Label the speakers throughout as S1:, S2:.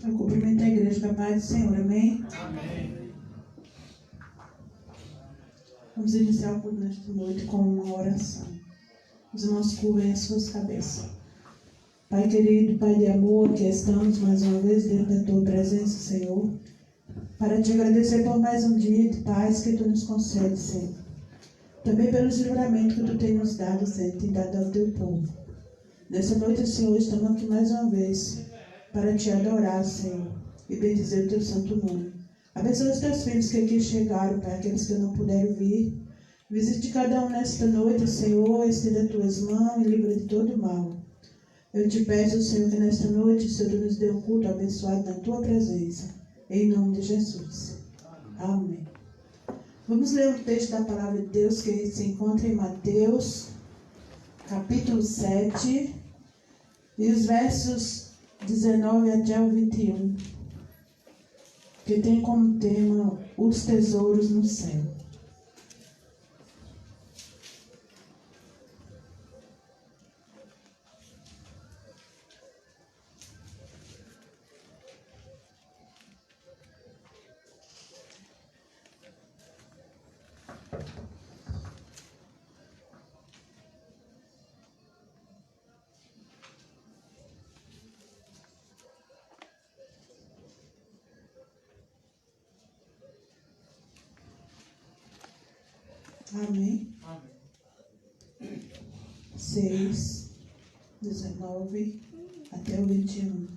S1: Eu cumprimento a igreja com a paz do Senhor, amém?
S2: Amém.
S1: Vamos iniciar o culto nesta noite com uma oração. Os irmãos curvem as suas cabeças. Pai querido, Pai de amor, aqui estamos mais uma vez dentro da Tua presença, Senhor, para Te agradecer por mais um dia de paz que Tu nos concedes, Senhor. Também pelos livramentos que Tu tem nos dado, Senhor, tem dado ao Teu povo. Nessa noite, Senhor, estamos aqui mais uma vez para Te adorar, Senhor, e bendizer o Teu santo nome. Abençoa os Teus filhos que aqui chegaram, Pai, aqueles que não puderam vir. Visite cada um nesta noite, Senhor, estenda as Tuas mãos e livra de todo mal. Eu te peço, Senhor, que nesta noite o Senhor nos dê um culto abençoado na Tua presença. Em nome de Jesus. Amém. Vamos ler um texto da palavra de Deus que se encontra em Mateus, capítulo 7, e os versos 19 até o 21, que tem como tema os tesouros no céu. Amém. 6, 19 até o 21.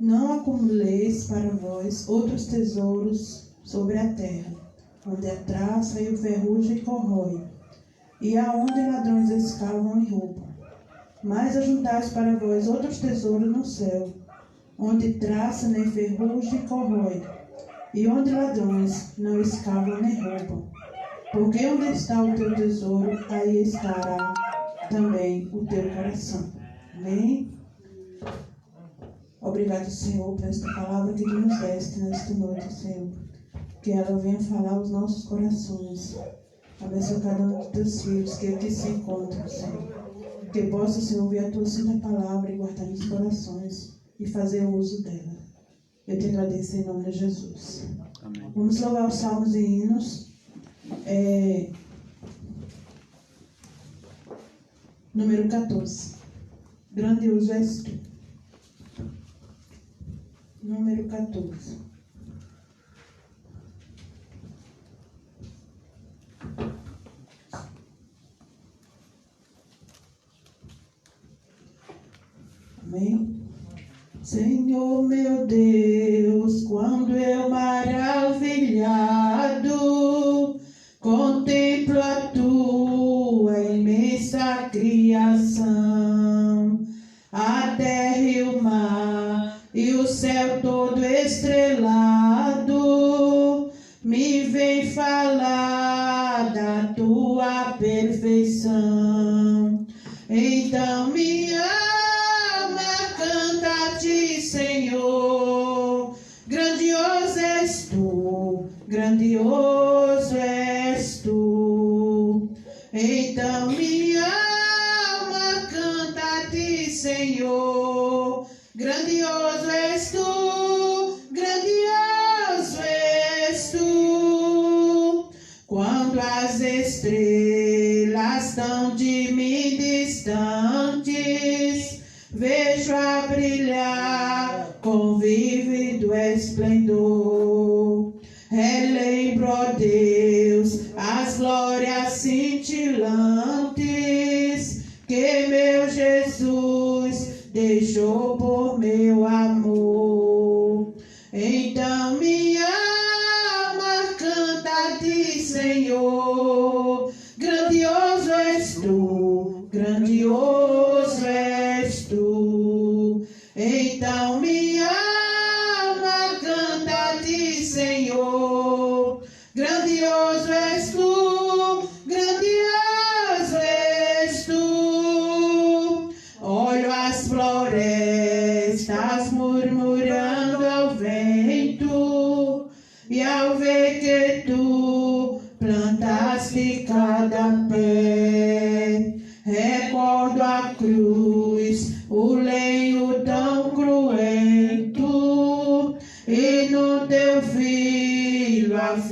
S1: Não acumuleis para vós outros tesouros sobre a terra, onde a traça e o ferrugem corrói, e aonde ladrões escavam e roubam. Mas ajuntais para vós outros tesouros no céu, onde traça nem ferrugem corrói, e onde ladrões não escavam nem roubam. Porque onde está o teu tesouro, aí estará também o teu coração. Amém? Obrigado, Senhor, por esta palavra que tu nos deste nesta noite, Senhor. Que ela venha falar aos nossos corações. Abençoa cada um dos teus filhos que aqui se encontram, Senhor. Que possa, Senhor, ouvir a tua santa palavra e guardar nos corações e fazer uso dela. Eu te agradeço em nome de Jesus. Amém. Vamos louvar os salmos e hinos. Número 14. Grandioso és tu. Número 14. Amém. Senhor meu Deus, quando eu maravilhado contemplo a tua imensa criação, a terra e o mar e o céu todo estrelado, me vem falar da tua perfeição. Então minha alma canta a ti, Senhor, grandioso és tu, grandioso és tu. Então minha alma canta a ti, Senhor, grandioso és tu, grandioso és tu. Quando as estrelas estão de mim distantes, vejo a brilhar com vívido esplendor. Relembro, ó Deus, as glórias cintilantes que meu Jesus deixou por meu amor. Então minha alma canta a ti, Senhor, grandioso és tu, grandioso és tu. Então minha alma canta a ti, Senhor, grandioso és tu, grandioso és tu. Olho as florestas murmurando ao vento, e ao ver que tu plantaste cada pé, recordo a cruz, o lenho tão cruel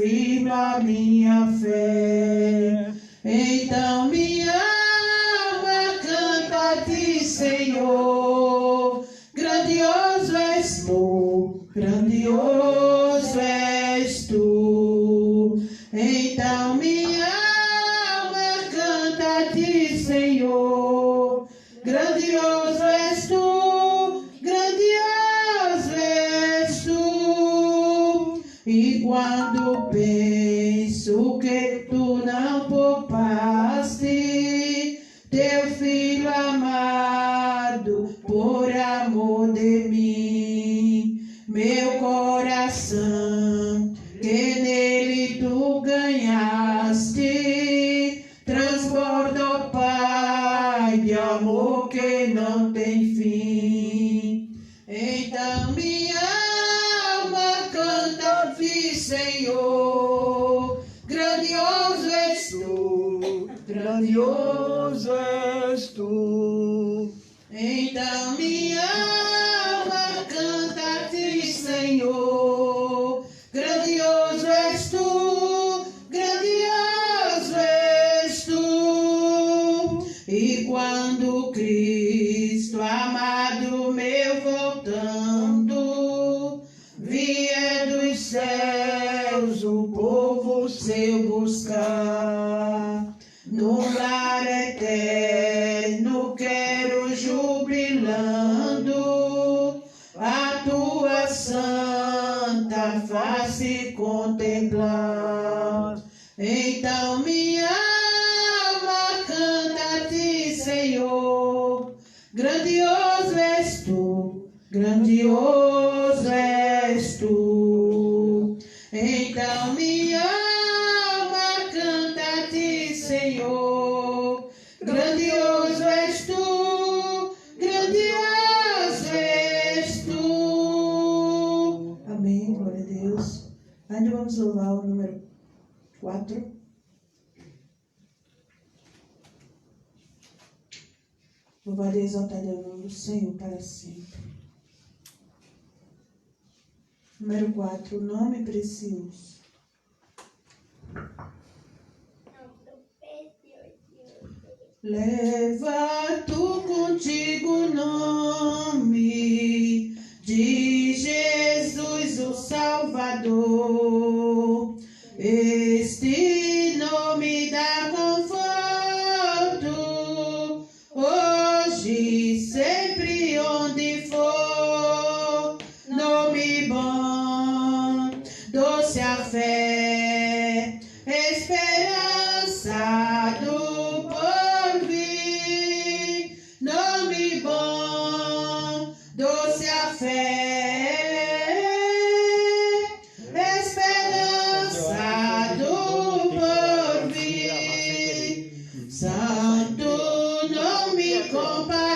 S1: reafirma minha fé. Então minha alma canta a ti, Senhor. Grandioso és tu, grandioso és tu. Então minha alma canta a ti, Senhor. Grandioso és tu, grandioso és tu. E quando penso que tu não poupaste teu filho amado por amor de mim, meu coração que nele tu ganhaste transborda, ó Pai, de amor que não tem fim. Então minha alma canta a ti, Senhor. Grandioso és tu, grandioso és tu. Então minha alma canta a ti, Senhor. Grandioso és tu, grandioso és tu. E quando Cristo amado meu voltando vier dos céus o povo seu buscar, no lar eterno quero jubilando a tua santa face contemplar. Então minha alma canta a ti, Senhor. Grandioso és tu, grandioso és tu. Então minha alma canta a ti, Senhor. Grandioso és tu, grandioso és tu. Amém, glória a Deus. Ainda vamos louvar o número 4. Louvar e exaltar o nome do Senhor para sempre. Número 4, nome precioso. Leva tu contigo o nome de Jesus o Salvador. Este nome dá conforto, hoje, sempre, onde for. Nome bom, doce a fé, esperança do porvir. Nome bom, doce a fé, esperança do porvir. Santo nome comparável,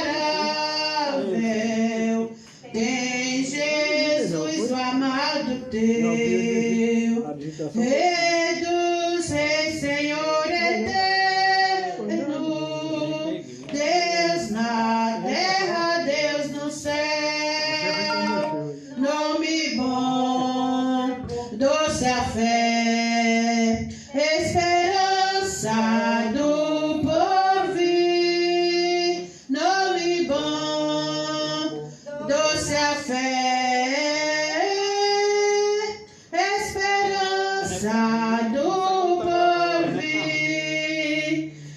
S1: tem Jesus o amado teu. Rei dos reis, Senhor eterno, Deus na terra, Deus no céu. Nome bom, doce a fé, esperança do porvir. Nome bom, doce a fé, esperança do porvir.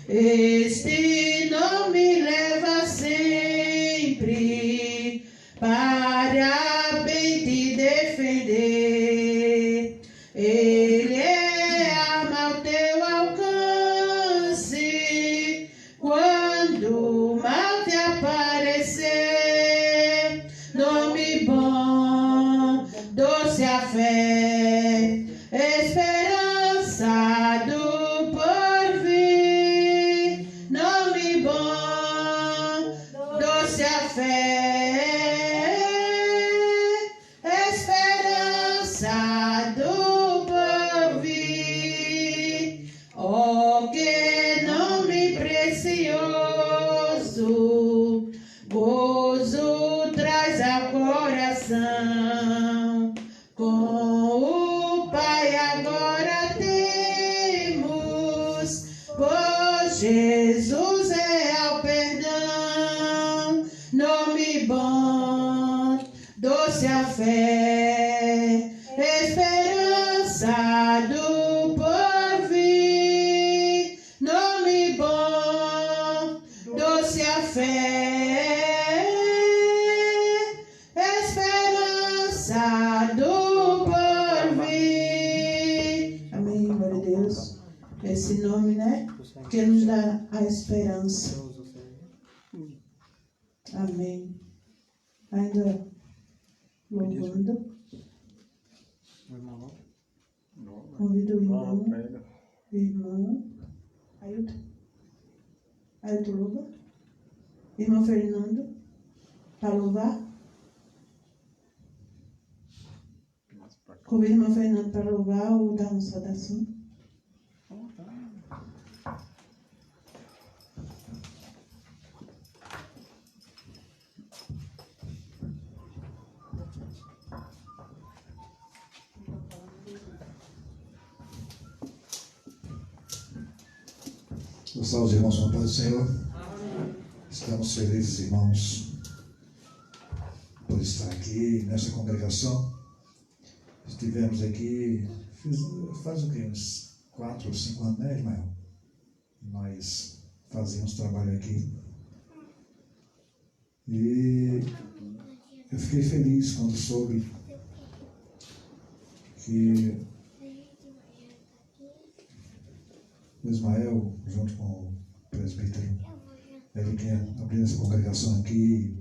S1: Este nome leva sempre para bem te defender. Ele é arma ao teu alcance quando o mal te aparecer. Nome bom, doce a fé, esperança do porvir. Nome bom, doce a fé, esperança do porvir. Oh, que nome precioso, gozo traz ao coração. Com o Pai agora doce a fé, esperança do porvir. Nome bom, doce a fé, esperança do porvir. Amém, glória a Deus. Esse nome, né? Que nos dá a esperança. Amém. Ainda louvando. Convido o irmão. Ailton louva. Irmão Fernando, para louvar. Convido o irmão Fernando para louvar ou dar uma saudação.
S2: Salve, irmãos, com a paz do Senhor. Estamos felizes, irmãos, por estar aqui nessa congregação. Estivemos aqui, faz o quê? Uns 4 ou 5 anos, né, Ismael? Nós fazíamos trabalho aqui. E eu fiquei feliz quando soube que o Ismael, junto com o presbítero, ele quer abrir essa congregação aqui.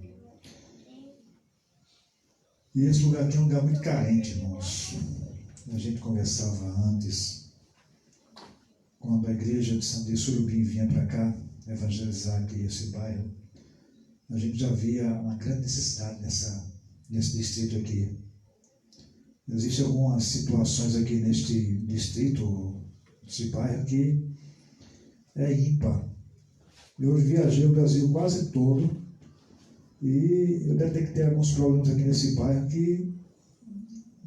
S2: E esse lugar aqui é um lugar muito carente, irmãos. A gente conversava antes, quando a igreja de Surubim vinha para cá, evangelizar aqui esse bairro, a gente já via uma grande necessidade nesse distrito aqui. Existem algumas situações aqui neste distrito, esse bairro que é ímpar. Eu viajei o Brasil quase todo e eu detectei alguns problemas aqui nesse bairro, que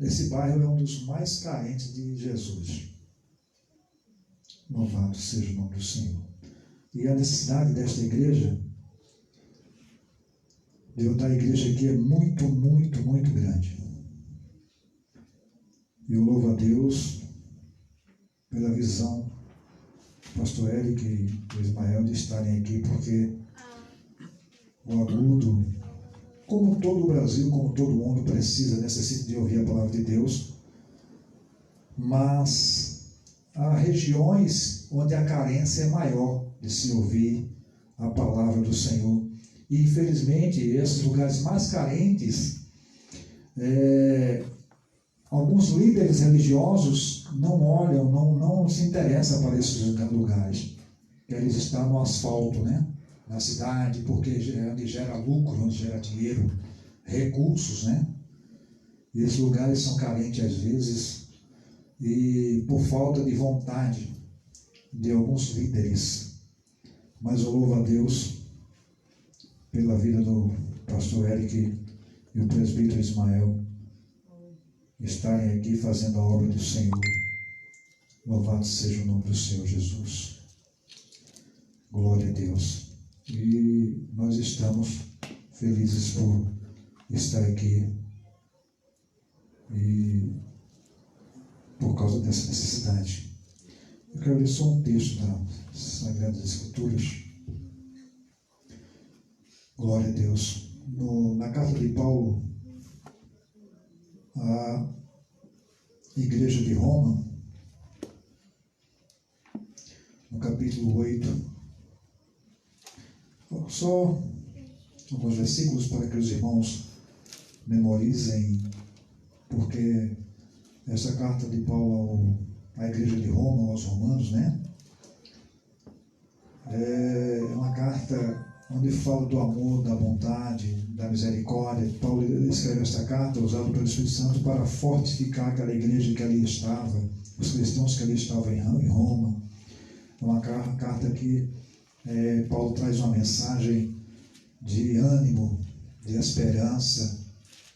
S2: esse bairro é um dos mais carentes de Jesus. Louvado seja o nome do Senhor. E a necessidade desta igreja, de outra igreja aqui, é muito, muito, muito grande. E eu louvo a Deus pela visão do pastor Eric e do Ismael de estarem aqui, porque o Agudo, como todo o Brasil, como todo mundo, necessita de ouvir a palavra de Deus, mas há regiões onde a carência é maior de se ouvir a palavra do Senhor. E infelizmente, esses lugares mais carentes, alguns líderes religiosos não olham, não se interessam para esses lugares. Eles estão no asfalto, né? Na cidade, porque é onde gera lucro, onde gera dinheiro, recursos, né? E esses lugares são carentes às vezes, e por falta de vontade de alguns líderes. Mas eu louvo a Deus pela vida do pastor Eric e o presbítero Ismael estarem aqui fazendo a obra do Senhor. Louvado seja o nome do Senhor Jesus. Glória a Deus. E nós estamos felizes por estar aqui e por causa dessa necessidade. Eu quero ler só um texto das Sagradas Escrituras. Glória a Deus. Na carta de Paulo à igreja de Roma, no capítulo 8, só alguns versículos para que os irmãos memorizem, porque essa carta de Paulo à igreja de Roma, aos romanos, né? É uma carta onde fala do amor, da bondade, da misericórdia. Paulo escreve esta carta, usada pelo Espírito Santo, para fortificar aquela igreja que ali estava, os cristãos que ali estavam em Roma. É uma carta que Paulo traz uma mensagem de ânimo, de esperança,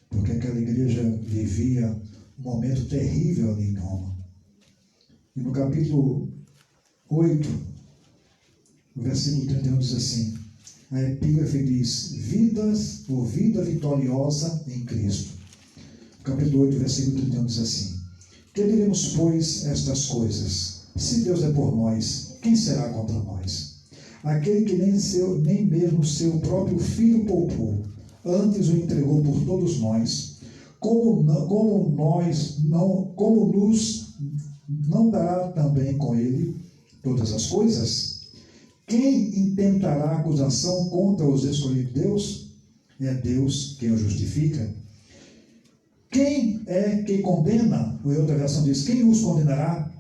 S2: porque aquela igreja vivia um momento terrível ali em Roma. E no capítulo 8, o versículo 31 diz assim: a epígrafe diz: vida vitoriosa em Cristo. capítulo 8, versículo 31 diz assim: que diremos, pois, estas coisas? Se Deus é por nós, quem será contra nós? Aquele que nem mesmo seu próprio filho poupou, antes o entregou por todos nós, como nos não dará também com ele todas as coisas? Quem intentará acusação contra os escolhidos de Deus? É Deus quem o justifica. Quem é que condena? Ou em outra versão diz: quem os condenará?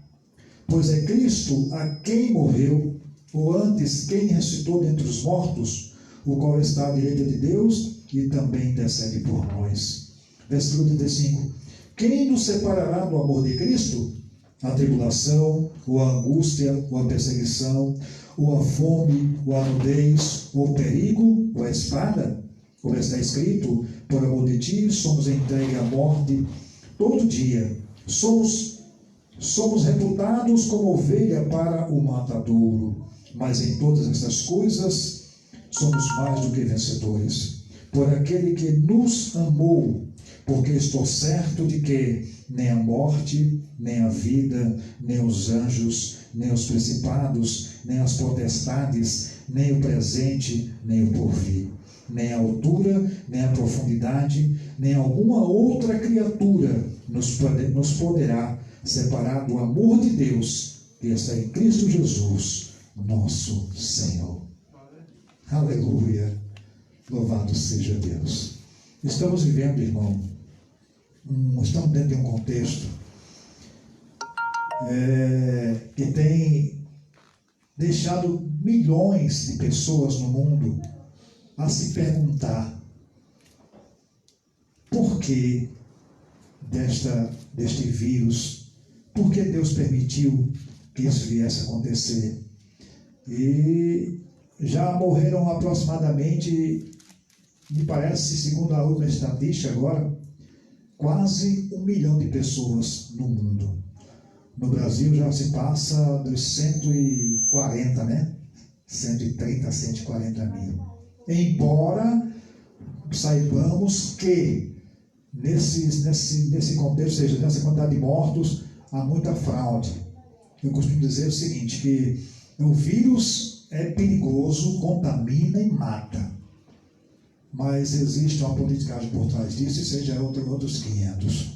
S2: Pois é Cristo a quem morreu, ou antes, quem ressuscitou dentre os mortos, o qual está à direita de Deus e também intercede por nós. Versículo 35. Quem nos separará do amor de Cristo? A tribulação, ou a angústia, ou a perseguição, ou a fome, ou a nudez, ou o perigo, ou a espada? Como está escrito: por amor de ti somos entregues à morte todo dia. Somos reputados como ovelha para o matadouro, mas em todas essas coisas somos mais do que vencedores, por aquele que nos amou, porque estou certo de que nem a morte, nem a vida, nem os anjos, nem os principados, nem as potestades, nem o presente, nem o porvir, nem a altura, nem a profundidade, nem alguma outra criatura nos poderá separar do amor de Deus que está em Cristo Jesus, nosso Senhor. Aleluia. Louvado seja Deus. Estamos vivendo, irmão, estamos dentro de um contexto que tem deixado milhões de pessoas no mundo a se perguntar por que deste vírus, por que Deus permitiu que isso viesse a acontecer. E já morreram aproximadamente, me parece, segundo a última estatística agora, quase 1 milhão de pessoas no mundo. No Brasil já se passa dos 140, né? 130 a 140 mil. Embora saibamos que nesse contexto, ou seja, nessa quantidade de mortos, há muita fraude. Eu costumo dizer o seguinte, que o vírus é perigoso, contamina e mata. Mas existe uma politicagem por trás disso, e seja outros 500.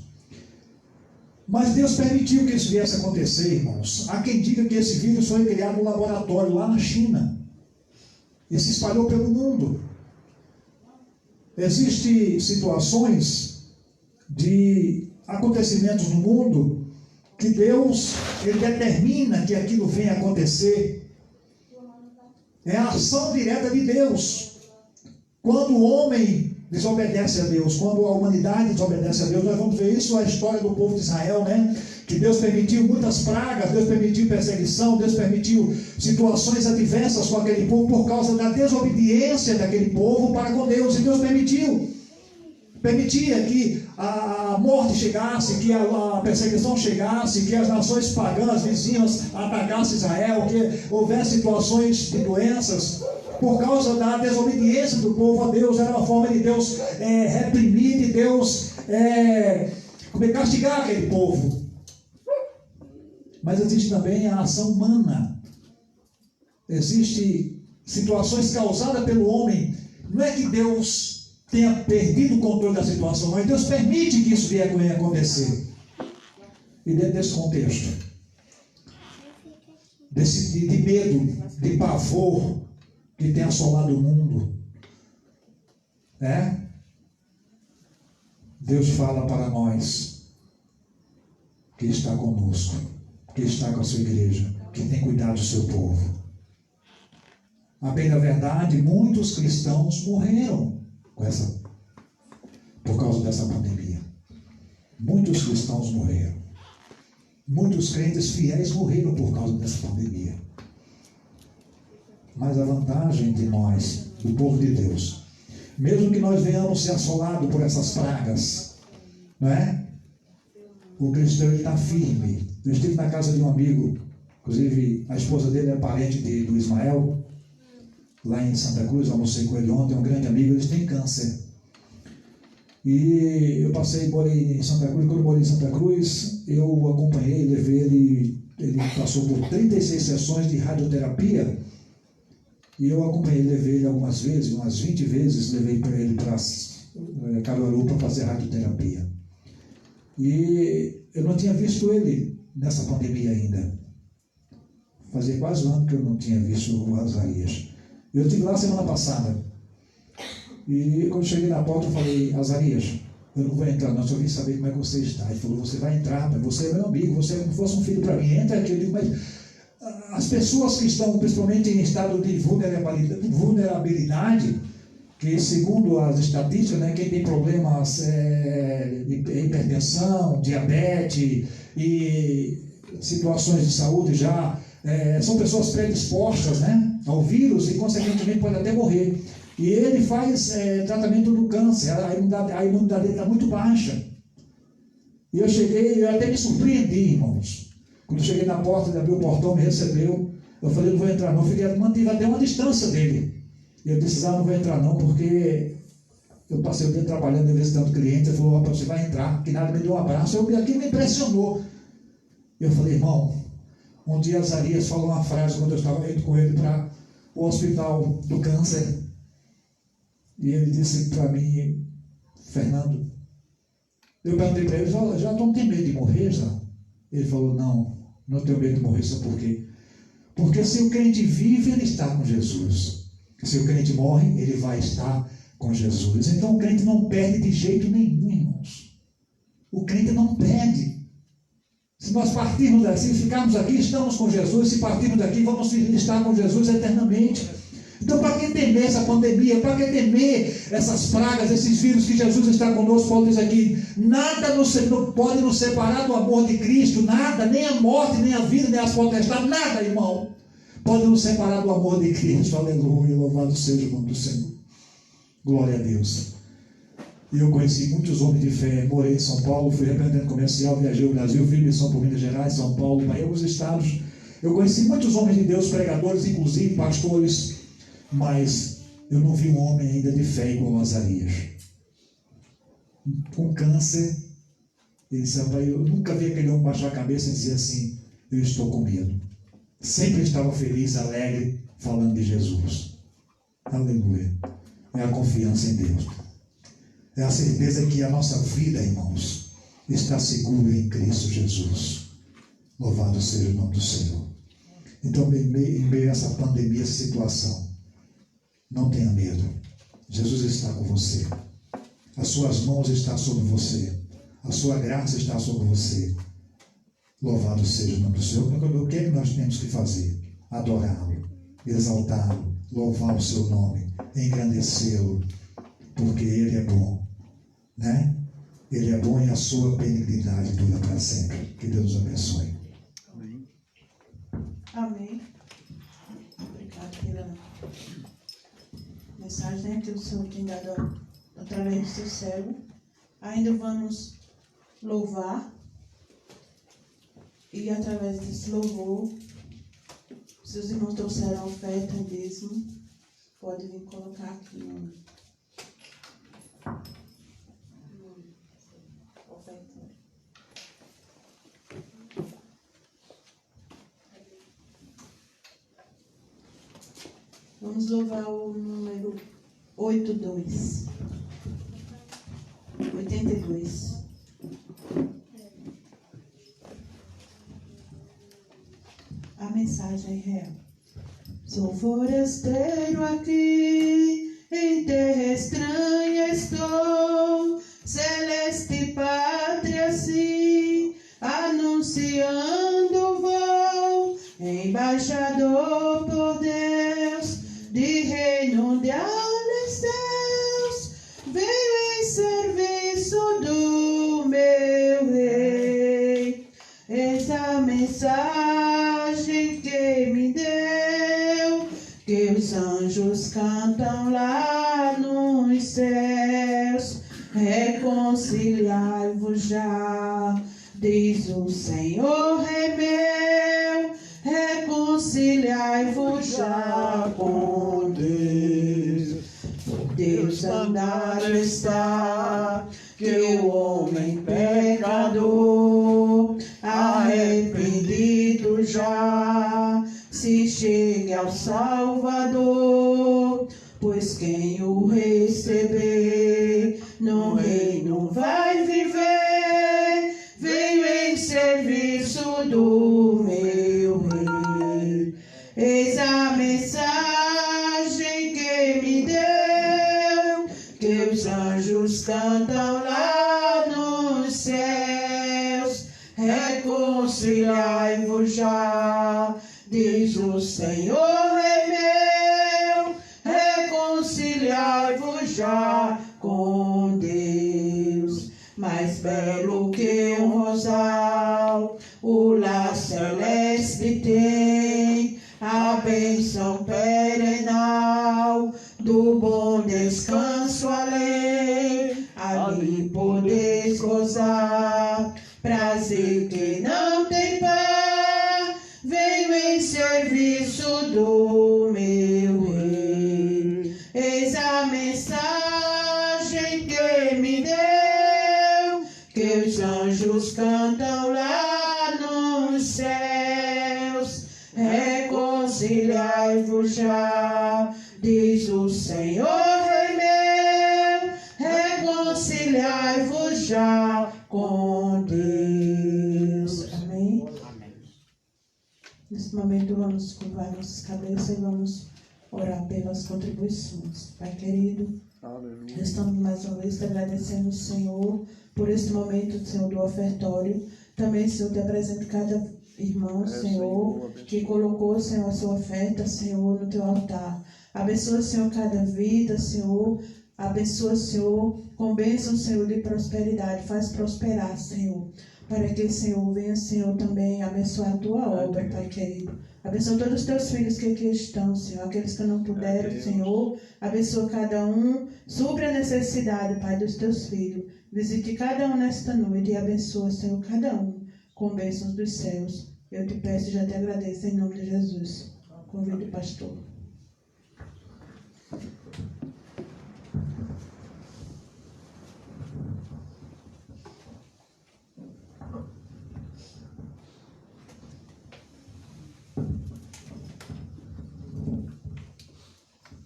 S2: Mas Deus permitiu que isso viesse a acontecer, irmãos. Há quem diga que esse vírus foi criado no laboratório lá na China e se espalhou pelo mundo. Existem situações de acontecimentos no mundo que Deus, Ele determina que aquilo venha a acontecer. É a ação direta de Deus. Quando o homem desobedece a Deus, quando a humanidade desobedece a Deus, nós vamos ver isso na história do povo de Israel, né? Que Deus permitiu muitas pragas, Deus permitiu perseguição, Deus permitiu situações adversas com aquele povo por causa da desobediência daquele povo para com Deus. E Deus permitia que a morte chegasse, que a perseguição chegasse, que as nações pagãs, vizinhas, atacassem Israel, que houvesse situações de doenças, por causa da desobediência do povo a Deus. Era uma forma de Deus reprimir, de Deus castigar aquele povo. Mas existe também a ação humana. Existem situações causadas pelo homem. Não é que Deus tenha perdido o controle da situação, mas Deus permite que isso venha a acontecer. E dentro desse contexto, de medo, de pavor que tem assolado o mundo, Deus fala para nós que está conosco, que está com a sua igreja, que tem cuidado do seu povo. A bem da verdade, muitos cristãos morreram por causa dessa pandemia. Muitos cristãos morreram. Muitos crentes fiéis morreram por causa dessa pandemia. Mas a vantagem de nós, do povo de Deus, mesmo que nós venhamos ser assolados por essas pragas, não é? O cristão está firme. Eu estive na casa de um amigo, inclusive a esposa dele é parente do Ismael, lá em Santa Cruz, almocei com ele ontem, um grande amigo, eles têm câncer. E eu morei em Santa Cruz. Quando eu morei em Santa Cruz, eu acompanhei, levei ele passou por 36 sessões de radioterapia, e eu acompanhei, levei ele algumas vezes, umas 20 vezes, levei para ele para Caruaru para fazer radioterapia. E eu não tinha visto ele nessa pandemia ainda. Fazia quase um ano que eu não tinha visto o Azarias. Eu estive lá semana passada. E quando cheguei na porta, eu falei: Azarias, eu não vou entrar não, só vim saber como é que você está. Ele falou: você vai entrar, mas você é meu amigo, você é como se fosse um filho para mim, entra aqui. Eu digo: mas as pessoas que estão principalmente em estado de vulnerabilidade, que segundo as estatísticas, né, quem tem problemas de hipertensão, diabetes e situações de saúde já, são pessoas predispostas, né, ao vírus, e consequentemente pode até morrer. E ele faz tratamento do câncer, a imunidade dele está muito baixa. E eu cheguei, eu até me surpreendi, irmãos. Quando eu cheguei na porta, ele abriu o portão, me recebeu. Eu falei: não vou entrar não. Eu mantive até uma distância dele. E eu disse: não vou entrar não, porque eu passei o dia trabalhando, visitando cliente. Ele falou: você vai entrar, que nada, me deu um abraço. Aquilo me impressionou. Eu falei: irmão, um dia Azarias falou uma frase quando eu estava indo com ele para o hospital do câncer. E ele disse para mim: Fernando, eu perguntei para ele: já não tem medo de morrer, já? Ele falou: não tenho medo de morrer. Sabe por quê? Porque se o crente vive, ele está com Jesus. Se o crente morre, ele vai estar com Jesus. Então o crente não perde de jeito nenhum, irmãos. O crente não perde. Se nós partirmos daqui, se ficarmos aqui, estamos com Jesus. Se partirmos daqui, vamos estar com Jesus eternamente. Então, para que temer essa pandemia? Para que temer essas pragas, esses vírus que Jesus está conosco? Paulo diz aqui: nada pode nos separar do amor de Cristo, nada, nem a morte, nem a vida, nem as potestades, nada, irmão, pode nos separar do amor de Cristo. Aleluia, louvado seja o nome do Senhor. Glória a Deus. E eu conheci muitos homens de fé. Morei em São Paulo, fui representante comercial, viajei o Brasil, fiz missão por Minas Gerais, São Paulo, para alguns estados. Eu conheci muitos homens de Deus, pregadores, inclusive pastores, mas eu não vi um homem ainda de fé igual a Azarias. Com câncer, ele disse: eu nunca vi aquele homem baixar a cabeça e dizer assim: eu estou com medo. Sempre estava feliz, alegre, falando de Jesus. Aleluia. É a confiança em Deus. É a certeza que a nossa vida, irmãos, está segura em Cristo Jesus. Louvado seja o nome do Senhor. Então, em meio a essa pandemia, essa situação, não tenha medo. Jesus está com você. As suas mãos estão sobre você. A sua graça está sobre você. Louvado seja o nome do Senhor. O que é que nós temos que fazer? Adorá-lo, exaltá-lo, louvar o seu nome, engrandecê-lo, porque Ele é bom, né? Ele é bom e a sua benignidade dura para sempre. Que Deus os abençoe.
S1: Amém. Amém. Obrigado pela mensagem que o Senhor tem dado através do seu servo. Ainda vamos louvar, e através desse louvor, se os irmãos trouxeram oferta mesmo, pode vir colocar aqui no ofertório. Vamos louvar o número 82. A mensagem é real. Sou forasteiro aqui, em terra estranha estou, celeste pátria sim, anunciando vou, embaixador por Deus, de reino de altos céus, venho em serviço do meu rei. Essa mensagem que me deu, que os anjos cantam lá nos céus, reconciliai-vos já, diz o Senhor é meu, reconciliai-vos já com Deus. Deus andado está, que o homem pecador, arrependido já, se chegue ao Salvador, pois quem o receber no reino vai viver. Venho em serviço do meu Rei. Eis a mensagem que me deu, que os anjos cantam lá nos céus. Reconciliai-vos já, diz o Senhor é meu. Reconciliai-vos já com Deus. Mais belo que um rosal, o lar celeste tem a bênção perenal do bom descanso além. Ali podeis gozar prazer que não tem par. Venho em serviço do meu Rei. Eis a mensagem que me deu, que os anjos cantam lá nos céus. Reconciliai-vos já, diz o Senhor Rei meu. Reconciliai-vos já com Deus. Amém? Nesse momento vamos curvar nossas cabeças e vamos orar pelas contribuições. Pai querido, estamos mais uma vez te agradecendo, Senhor, por este momento, Senhor, do ofertório. Também, Senhor, te apresento cada irmão, Senhor, que colocou, Senhor, a sua oferta, Senhor, no teu altar. Abençoa, Senhor, cada vida, Senhor. Abençoa, Senhor, com bênção, Senhor, de prosperidade. Faz prosperar, Senhor, para que, Senhor, venha, Senhor, também abençoar a tua obra, Pai querido. Abençoa todos os teus filhos que aqui estão, Senhor. Aqueles que não puderam, Senhor. Abençoa cada um. Supre a necessidade, Pai, dos teus filhos. Visite cada um nesta noite e abençoa, Senhor, cada um com bênçãos dos céus. Eu te peço e já te agradeço em nome de Jesus. Convido o pastor.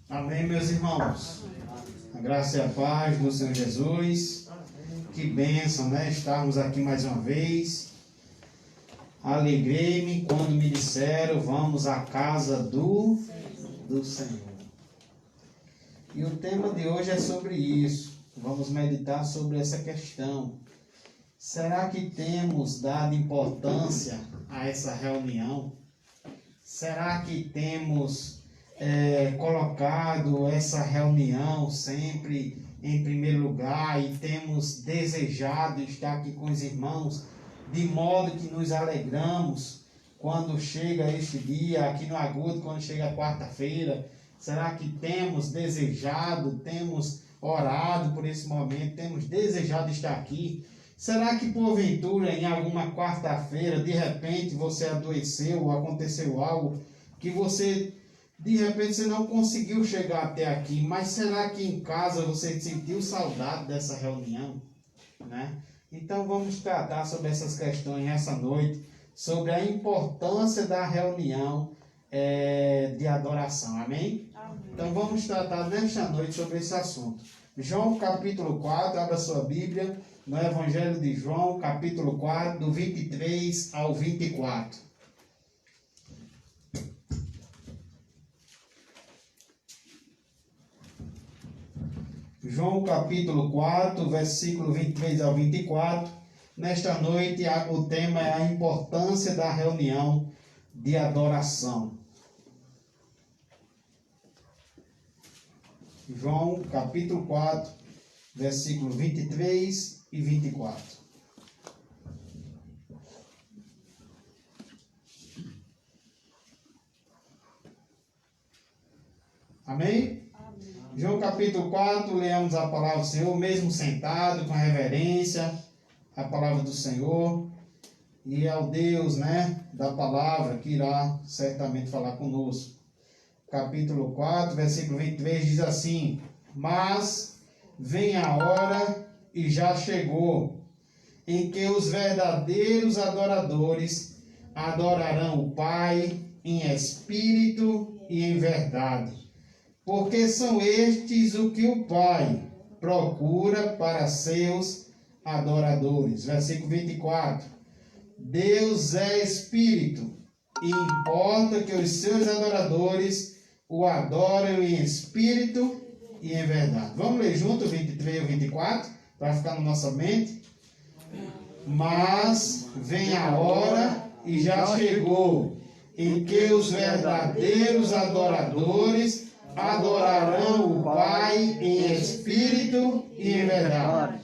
S3: Amém, meus irmãos. A graça e a paz do Senhor Jesus. Que bênção, né? Estarmos aqui mais uma vez. Alegrei-me quando me disseram, vamos à casa do Senhor. E o tema de hoje é sobre isso. Vamos meditar sobre essa questão. Será que temos dado importância a essa reunião? Será que temos colocado essa reunião sempre em primeiro lugar e temos desejado estar aqui com os irmãos, de modo que nos alegramos quando chega este dia, aqui no Agudo, quando chega a quarta-feira? Será que temos desejado, temos orado por esse momento, temos desejado estar aqui? Será que porventura em alguma quarta-feira, de repente você adoeceu ou aconteceu algo que você, de repente você não conseguiu chegar até aqui, mas será que em casa você sentiu saudade dessa reunião, né? Então vamos tratar sobre essas questões essa noite, sobre a importância da reunião de adoração, amém? Amém? Então vamos tratar nesta noite sobre esse assunto. João capítulo 4, abra sua Bíblia, no Evangelho de João, capítulo 4, do 23 ao 24. João capítulo 4, versículo 23 ao 24. Nesta noite o tema é a importância da reunião de adoração. João capítulo 4, versículo 23 e 24. Amém? João capítulo 4, leamos a palavra do Senhor, mesmo sentado, com reverência, a palavra do Senhor, e ao Deus, né, da palavra, que irá certamente falar conosco. Capítulo 4, versículo 23, diz assim: Mas vem a hora, e já chegou, em que os verdadeiros adoradores adorarão o Pai em espírito e em verdade, porque são estes o que o Pai procura para seus adoradores. Versículo 24. Deus é espírito, e importa que os seus adoradores o adorem em espírito e em verdade. Vamos ler junto o 23 e o 24, para ficar na nossa mente. Mas vem a hora, e já chegou, em que os verdadeiros adoradores adorarão o Pai em espírito e em verdade,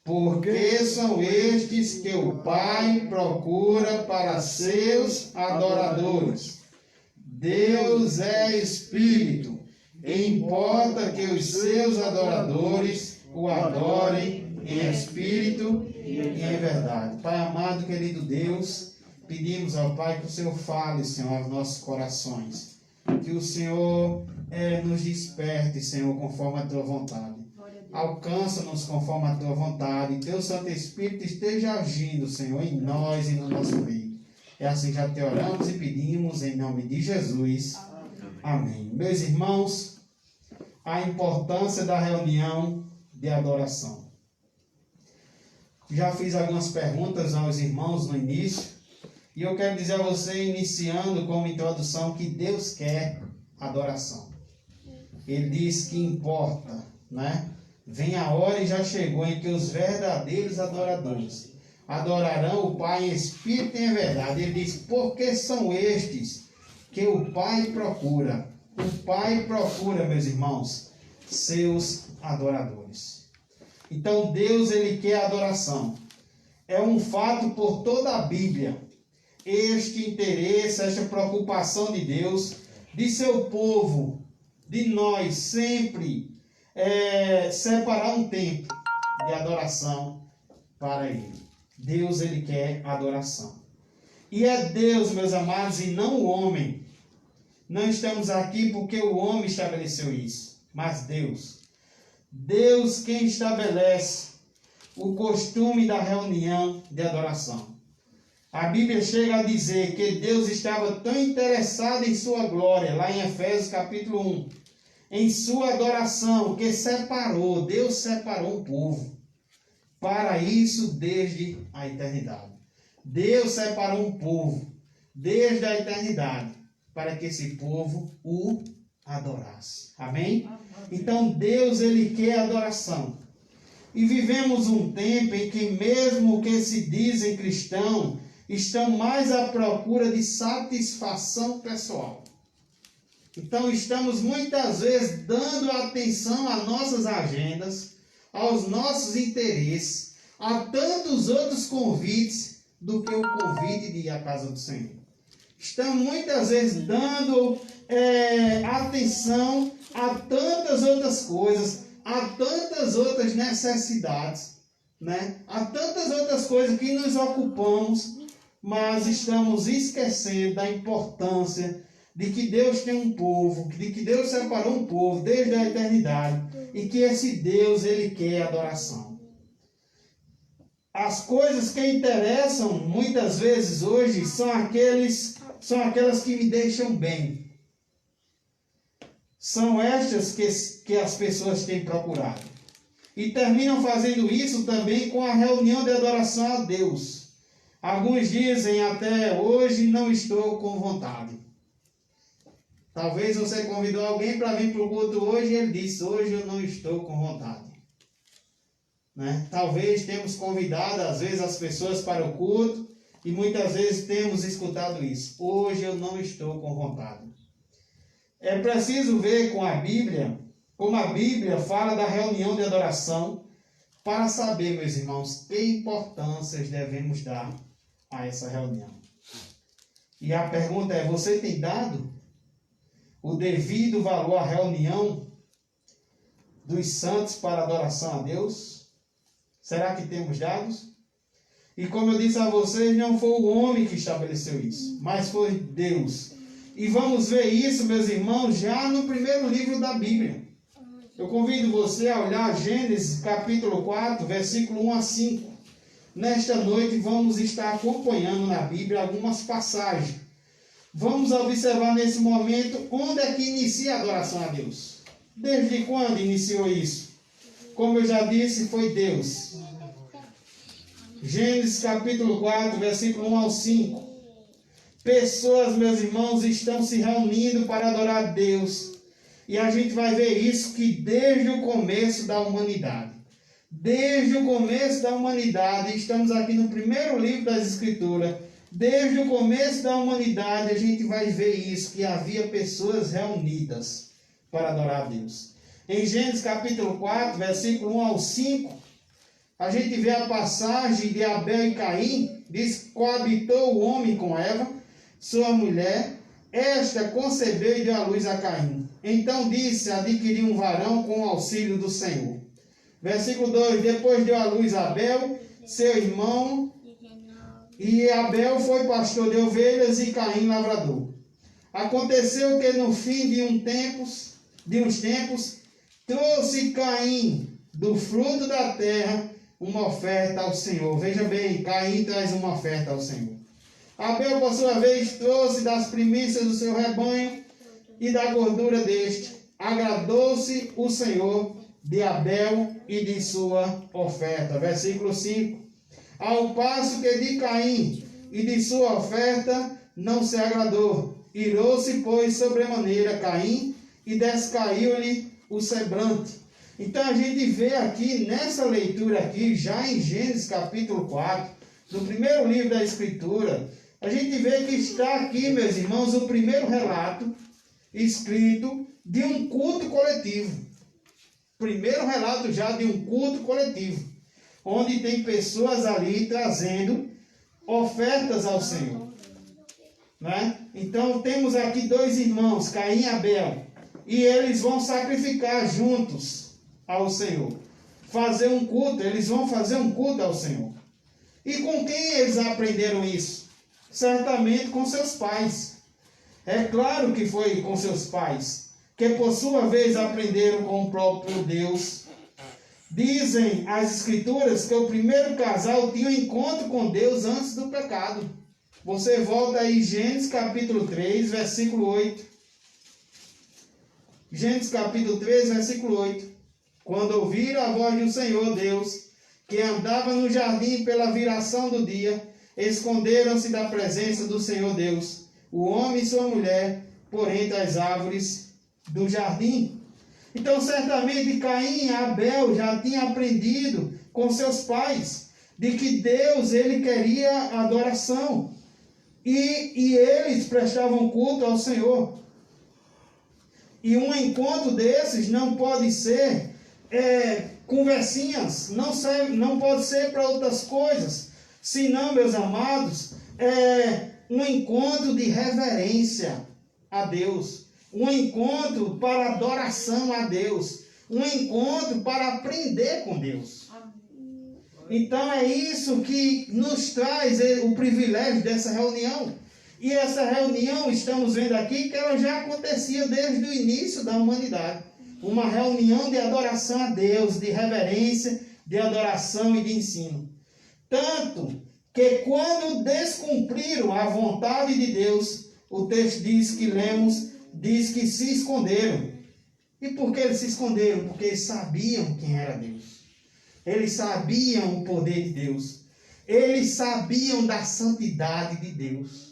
S3: porque são estes que o Pai procura para seus adoradores. Deus é espírito, e importa que os seus adoradores o adorem em espírito e em verdade. Pai amado, querido Deus, pedimos ao Pai que o Senhor fale, Senhor, aos nossos corações. Que o Senhor nos desperte, Senhor, conforme a Tua vontade. Alcança-nos conforme a Tua vontade. E Teu Santo Espírito esteja agindo, Senhor, em nós e no nosso meio. É assim já te oramos e pedimos em nome de Jesus. Amém. Meus irmãos, a importância da reunião de adoração. Já fiz algumas perguntas aos irmãos no início, e eu quero dizer a você, iniciando como introdução, que Deus quer adoração. Ele diz que importa, né? Vem a hora, e já chegou, em que os verdadeiros adoradores adorarão o Pai em espírito e em verdade. Ele diz, porque são estes que o Pai procura. O Pai procura, meus irmãos, seus adoradores. Então Deus, ele quer adoração. É um fato por toda a Bíblia. Este interesse, esta preocupação de Deus, de seu povo, de nós, sempre separar um tempo de adoração para Ele. Deus, ele quer adoração. E é Deus, meus amados, e não o homem. Não estamos aqui porque o homem estabeleceu isso, mas Deus. Deus quem estabelece o costume da reunião de adoração. A Bíblia chega a dizer que Deus estava tão interessado em sua glória, lá em Efésios capítulo 1, em sua adoração, que Deus separou um povo para isso desde a eternidade. Deus separou um povo desde a eternidade para que esse povo o adorasse. Amém? Então Deus, ele quer adoração. E vivemos um tempo em que mesmo que se dizem cristãos, estão mais à procura de satisfação pessoal. Então estamos muitas vezes dando atenção às nossas agendas, aos nossos interesses, a tantos outros convites do que o convite de ir à casa do Senhor. Estamos muitas vezes dando atenção a tantas outras coisas, a tantas outras necessidades, né? A tantas outras coisas que nos ocupamos, mas estamos esquecendo da importância de que Deus tem um povo, de que Deus separou um povo desde a eternidade e que esse Deus, ele quer adoração. As coisas que interessam muitas vezes hoje são aquelas que me deixam bem. São estas que as pessoas têm procurado. E terminam fazendo isso também com a reunião de adoração a Deus. Alguns dizem até hoje não estou com vontade. Talvez você convidou alguém para vir para o culto hoje e ele disse, hoje eu não estou com vontade. Né? Talvez temos convidado às vezes as pessoas para o culto e muitas vezes temos escutado isso. Hoje eu não estou com vontade. É preciso ver com a Bíblia, como a Bíblia fala da reunião de adoração, para saber, meus irmãos, que importâncias devemos dar a essa reunião. E a pergunta é, você tem dado o devido valor à reunião dos santos para adoração a Deus? Será que temos dado? E como eu disse a vocês, não foi o homem que estabeleceu isso, mas foi Deus. E vamos ver isso, meus irmãos, já no primeiro livro da Bíblia. Eu convido você a olhar Gênesis capítulo 4, versículo 1 a 5. Nesta noite vamos estar acompanhando na Bíblia algumas passagens. Vamos observar nesse momento onde é que inicia a adoração a Deus. Desde quando iniciou isso? Como eu já disse, foi Deus. Gênesis capítulo 4, versículo 1 ao 5. Pessoas, meus irmãos, estão se reunindo para adorar a Deus. E a gente vai ver isso que desde o começo da humanidade. Desde o começo da humanidade, estamos aqui no primeiro livro das Escrituras. Desde o começo da humanidade, a gente vai ver isso, que havia pessoas reunidas para adorar a Deus. Em Gênesis capítulo 4, versículo 1 ao 5, a gente vê a passagem de Abel e Caim. Diz: coabitou o homem com Eva, sua mulher, esta concebeu e deu à luz a Caim. Então disse: adquiri um varão com o auxílio do Senhor. Versículo 2: depois deu à luz a Abel, seu irmão, e Abel foi pastor de ovelhas e Caim lavrador. Aconteceu que no fim de uns tempos, trouxe Caim do fruto da terra uma oferta ao Senhor. Veja bem, Caim traz uma oferta ao Senhor. Abel, por sua vez, trouxe das primícias do seu rebanho e da gordura deste. Agradou-se o Senhor de Abel e de sua oferta. Versículo 5. Ao passo que de Caim e de sua oferta não se agradou. Irou-se, pois, sobremaneira Caim, e descaiu-lhe o semblante. Então a gente vê aqui, nessa leitura aqui, já em Gênesis capítulo 4, no primeiro livro da Escritura, a gente vê que está aqui, meus irmãos, o primeiro relato escrito de um culto coletivo. Primeiro relato já de um culto coletivo, onde tem pessoas ali trazendo ofertas ao Senhor. Né? Então temos aqui dois irmãos, Caim e Abel, e eles vão sacrificar juntos ao Senhor. Fazer um culto, eles vão fazer um culto ao Senhor. E com quem eles aprenderam isso? Certamente com seus pais. É claro que foi com seus pais, que por sua vez aprenderam com o próprio Deus. Dizem as Escrituras que o primeiro casal tinha um encontro com Deus antes do pecado. Você volta aí, Gênesis capítulo 3, versículo 8. Gênesis capítulo 3, versículo 8. Quando ouviram a voz do Senhor Deus, que andava no jardim pela viração do dia, esconderam-se da presença do Senhor Deus, o homem e sua mulher, por entre as árvores do jardim. Então, certamente, Caim e Abel já tinham aprendido com seus pais de que Deus, ele queria adoração. E eles prestavam culto ao Senhor. E um encontro desses não pode ser conversinhas, não pode ser para outras coisas, senão, meus amados, um encontro de reverência a Deus, um encontro para adoração a Deus, um encontro para aprender com Deus. Então é isso que nos traz o privilégio dessa reunião. E essa reunião, estamos vendo aqui, que ela já acontecia desde o início da humanidade. Uma reunião de adoração a Deus, de reverência, de adoração e de ensino. Tanto que quando descumpriram a vontade de Deus, o texto diz que se esconderam. E por que eles se esconderam? Porque eles sabiam quem era Deus. Eles sabiam o poder de Deus. Eles sabiam da santidade de Deus.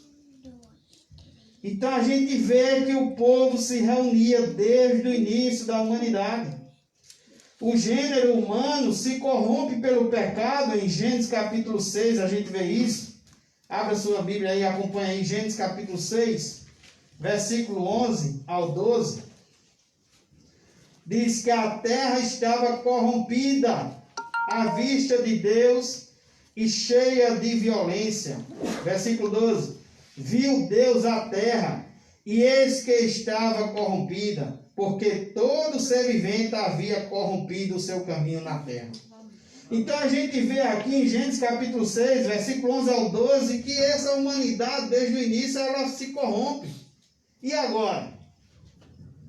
S3: Então a gente vê que o povo se reunia desde o início da humanidade. O gênero humano se corrompe pelo pecado. Em Gênesis capítulo 6 a gente vê isso. Abra sua Bíblia aí e acompanha aí. Gênesis capítulo 6, versículo 11 ao 12. Diz que a terra estava corrompida à vista de Deus e cheia de violência. Versículo 12. Viu Deus a terra, e eis que estava corrompida, porque todo ser vivente havia corrompido o seu caminho na terra. Então a gente vê aqui em Gênesis capítulo 6, versículo 11 ao 12, que essa humanidade, desde o início, ela se corrompe. E agora?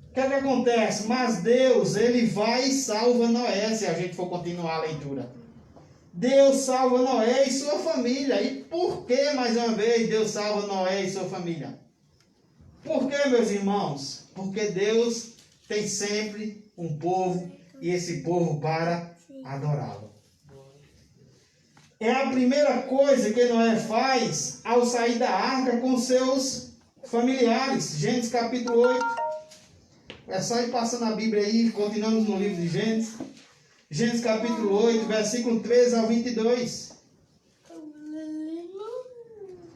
S3: O que acontece? Mas Deus, ele vai e salva Noé, se a gente for continuar a leitura. Deus salva Noé e sua família. E por que, mais uma vez, Deus salva Noé e sua família? Por que, meus irmãos? Porque Deus tem sempre um povo e esse povo para adorá-lo. É a primeira coisa que Noé faz ao sair da arca com seus familiares. Gênesis capítulo 8. É só ir passando a Bíblia aí, continuamos no livro de Gênesis. Gênesis capítulo 8, versículo 13 ao 22.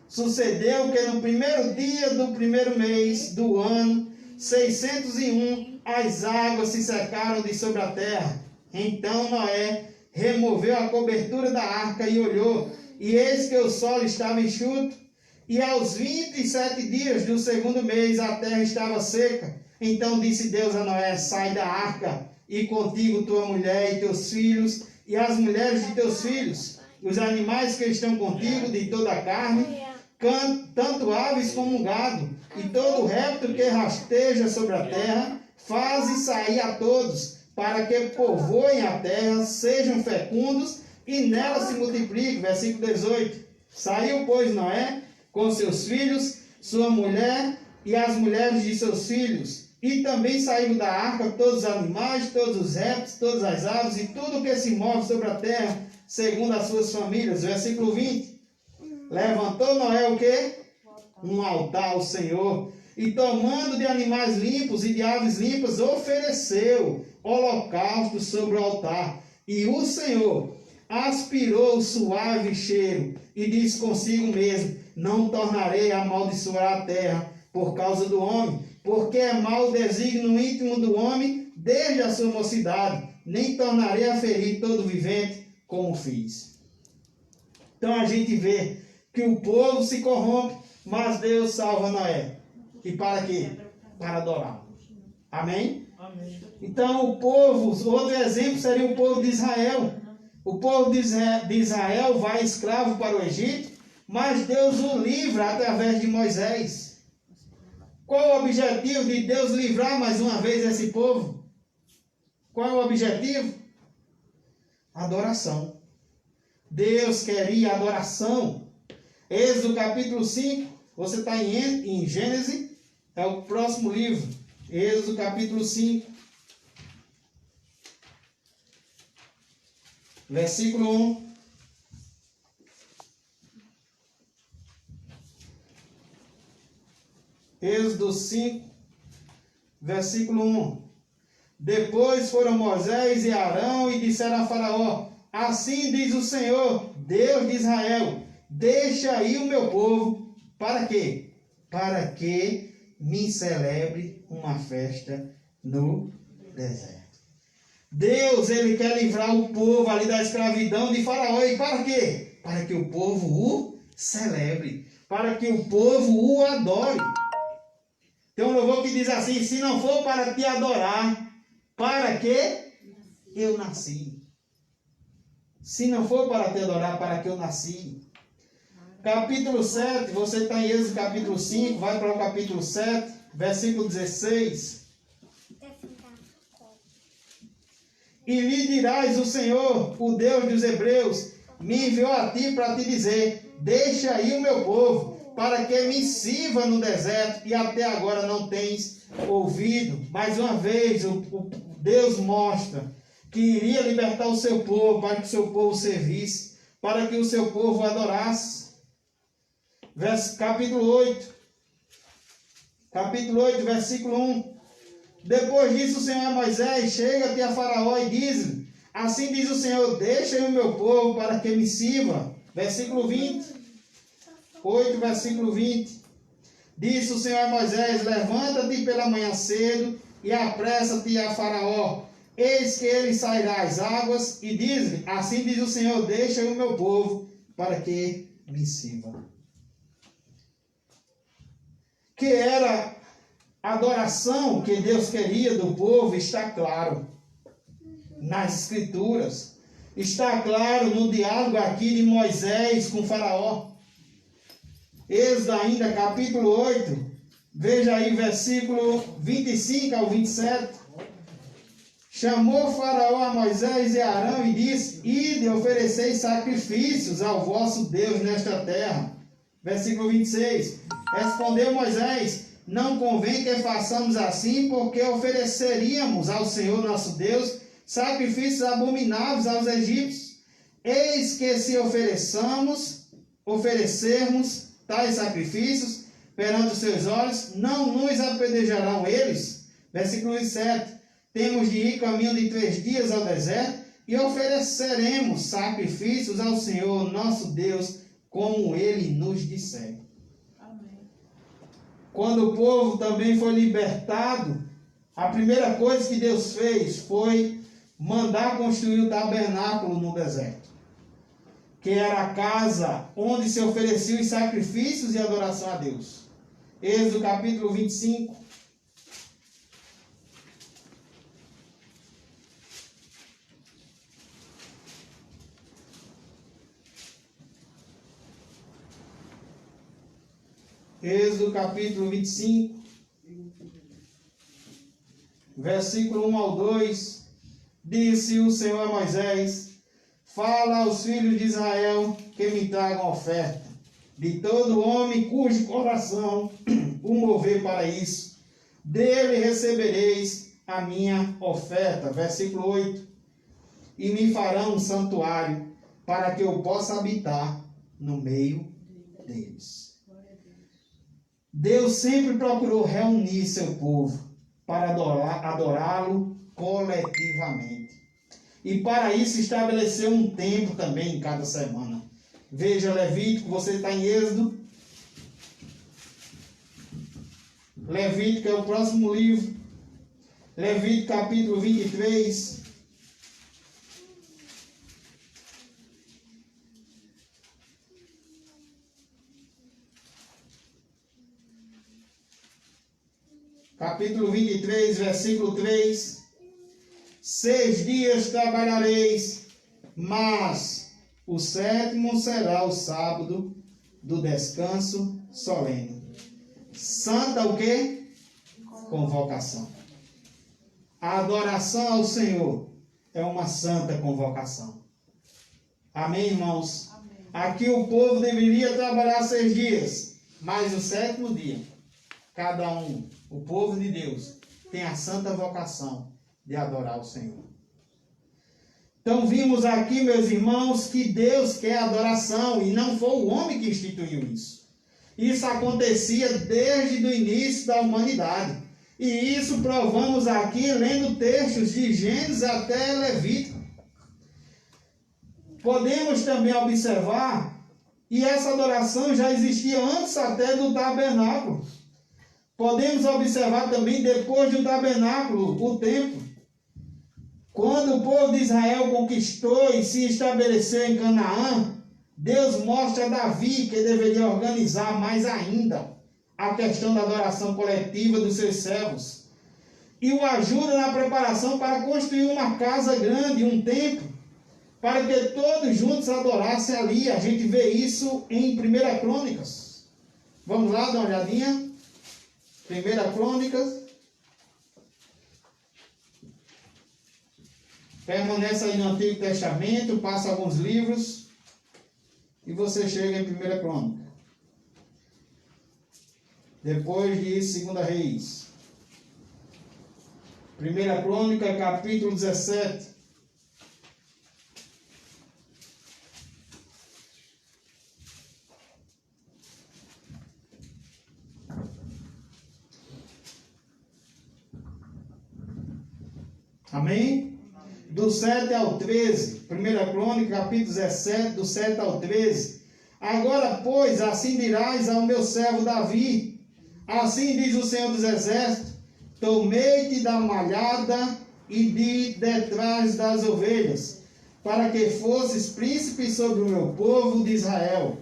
S3: Sucedeu que no primeiro dia do primeiro mês do ano 601, as águas se secaram de sobre a terra. Então Noé removeu a cobertura da arca e olhou, e eis que o solo estava enxuto, e aos 27 dias do segundo mês a terra estava seca. Então disse Deus a Noé: sai da arca, e contigo tua mulher e teus filhos, e as mulheres de teus filhos, os animais que estão contigo, de toda a carne, tanto aves como gado, e todo réptil que rasteja sobre a terra, faze sair a todos, para que povoem a terra, sejam fecundos, e nela se multipliquem. Versículo 18. Saiu, pois, Noé com seus filhos, sua mulher e as mulheres de seus filhos, e também saíram da arca todos os animais, todos os répteis, todas as aves, e tudo que se move sobre a terra, segundo as suas famílias. Versículo 20. Levantou Noé o quê? Um altar ao Senhor, e tomando de animais limpos e de aves limpas, ofereceu holocausto sobre o altar. E o Senhor aspirou o suave cheiro, e disse consigo mesmo: não tornarei a amaldiçoar a terra por causa do homem, porque é mau o desígnio íntimo do homem desde a sua mocidade, nem tornarei a ferir todo vivente como fiz. Então a gente vê que o povo se corrompe, mas Deus salva Noé. E para quê? Para adorá-lo. Amém? Amém? Então o povo, outro exemplo seria o povo de Israel. O povo de Israel vai escravo para o Egito, mas Deus o livra através de Moisés. Qual o objetivo de Deus livrar mais uma vez esse povo? Qual é o objetivo? Adoração. Deus queria adoração. Êxodo capítulo 5, você está em Gênesis, é o próximo livro. Êxodo capítulo 5, versículo 1. Êxodo 5, versículo 1. Depois foram Moisés e Arão e disseram a Faraó: assim diz o Senhor, Deus de Israel: deixa aí o meu povo. Para quê? Para que me celebre uma festa no deserto. Deus, ele quer livrar o povo ali da escravidão de Faraó. E para quê? Para que o povo o celebre. Para que o povo o adore. Tem um louvor que diz assim: se não for para te adorar, para que eu nasci? Se não for para te adorar, para que eu nasci? Capítulo 7, você está em Êxodo capítulo 5, vai para o capítulo 7, versículo 16. E lhe dirás: o Senhor, o Deus dos Hebreus, me enviou a ti para te dizer: deixa aí o meu povo, para que me sirva no deserto, e até agora não tens ouvido. Mais uma vez, Deus mostra que iria libertar o seu povo, para que o seu povo servisse, para que o seu povo adorasse. Capítulo 8, versículo 1. Depois disso o Senhor a Moisés: chega-te a Faraó e diz-lhe: assim diz o Senhor, deixa aí o meu povo para que me sirva. Versículo 20. 8, versículo 20. Disse o Senhor a Moisés: levanta-te pela manhã cedo e apressa-te a Faraó. Eis que ele sairá às águas, e diz-lhe: assim diz o Senhor, deixa aí o meu povo para que me sirva. Que era a adoração que Deus queria do povo, está claro nas Escrituras. Está claro no diálogo aqui de Moisés com Faraó. Êxodo ainda, capítulo 8, Veja aí versículo 25 ao 27. Chamou Faraó a Moisés e a Arão e disse: Ide, ofereceis sacrifícios ao vosso Deus nesta terra. Versículo 26. Respondeu Moisés: Não convém que façamos assim, porque ofereceríamos ao Senhor nosso Deus sacrifícios abomináveis aos egípcios. Eis que se oferecermos tais sacrifícios perante os seus olhos, não nos apedrejarão eles. Versículo 27. Temos de ir caminho de 3 dias ao deserto e ofereceremos sacrifícios ao Senhor nosso Deus, como ele nos disser.
S1: Amém.
S3: Quando o povo também foi libertado, a primeira coisa que Deus fez foi mandar construir o tabernáculo no deserto, que era a casa onde se ofereciam os sacrifícios e adoração a Deus. Êxodo capítulo 25. Êxodo capítulo 25, versículo 1 ao 2, disse o Senhor a Moisés: Fala aos filhos de Israel que me tragam oferta, de todo homem cujo coração o mover para isso, dele recebereis a minha oferta. Versículo 8, e me farão um santuário, para que eu possa habitar no meio deles. Deus sempre procurou reunir seu povo para adorá-lo coletivamente. E para isso estabeleceu um tempo também em cada semana. Veja Levítico, você está em Êxodo. Levítico é o próximo livro. Levítico capítulo 23. Capítulo 23, versículo 3. 6 dias trabalhareis, mas o 7º será o sábado do descanso solene. Santa o quê? Convocação. A adoração ao Senhor é uma santa convocação. Amém, irmãos?
S1: Amém.
S3: Aqui o povo deveria trabalhar 6 dias, mas o 7º dia, cada um, o povo de Deus, tem a santa vocação de adorar o Senhor. Então vimos aqui, meus irmãos, que Deus quer adoração e não foi o homem que instituiu isso. Isso acontecia desde o início da humanidade. E isso provamos aqui lendo textos de Gênesis até Levítico. Podemos também observar, e essa adoração já existia antes até do tabernáculo. Podemos observar também depois do tabernáculo, o templo. Quando o povo de Israel conquistou e se estabeleceu em Canaã, Deus mostra a Davi que deveria organizar mais ainda a questão da adoração coletiva dos seus servos. E o ajuda na preparação para construir uma casa grande, um templo, para que todos juntos adorassem ali. A gente vê isso em 1 Crônicas. Vamos lá dar uma olhadinha? 1 Crônicas. Permanece aí no Antigo Testamento, passa alguns livros e você chega em 1 Crônica. Depois de 2 Reis. 1 Crônica, capítulo 17. Amém? Do 7 ao 13, 1 Crônica, capítulo 17, do 7 ao 13. Agora, pois, assim dirás ao meu servo Davi, assim diz o Senhor dos Exércitos, tomei-te da malhada e de detrás das ovelhas, para que fosses príncipe sobre o meu povo de Israel.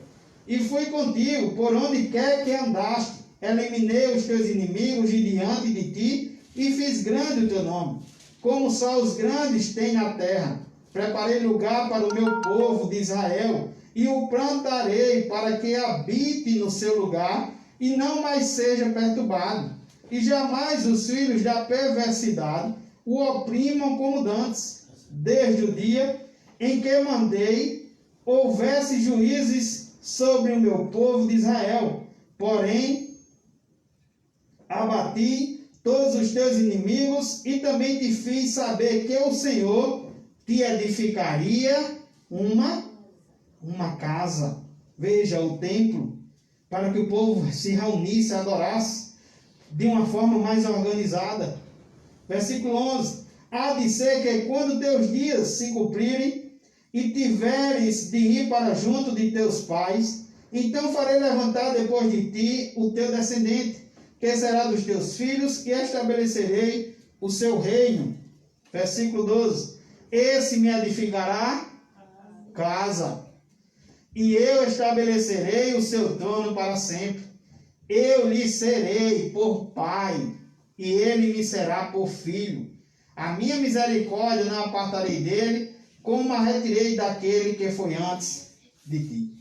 S3: E fui contigo, por onde quer que andaste, eliminei os teus inimigos de diante de ti, e fiz grande o teu nome, como só os grandes têm na terra. Preparei lugar para o meu povo de Israel, e o plantarei para que habite no seu lugar, e não mais seja perturbado, e jamais os filhos da perversidade o oprimam como dantes, desde o dia em que mandei houvesse juízes sobre o meu povo de Israel. Porém, abati todos os teus inimigos e também te fiz saber que o Senhor te edificaria uma casa. Veja, o templo, para que o povo se reunisse, adorasse de uma forma mais organizada. Versículo 11. Há de ser que quando teus dias se cumprirem e tiveres de ir para junto de teus pais, então farei levantar depois de ti o teu descendente, que será dos teus filhos, e estabelecerei o seu reino. Versículo 12. Esse me edificará casa, e eu estabelecerei o seu trono para sempre. Eu lhe serei por pai, e ele me será por filho. A minha misericórdia não apartarei dele, como a retirei daquele que foi antes de ti.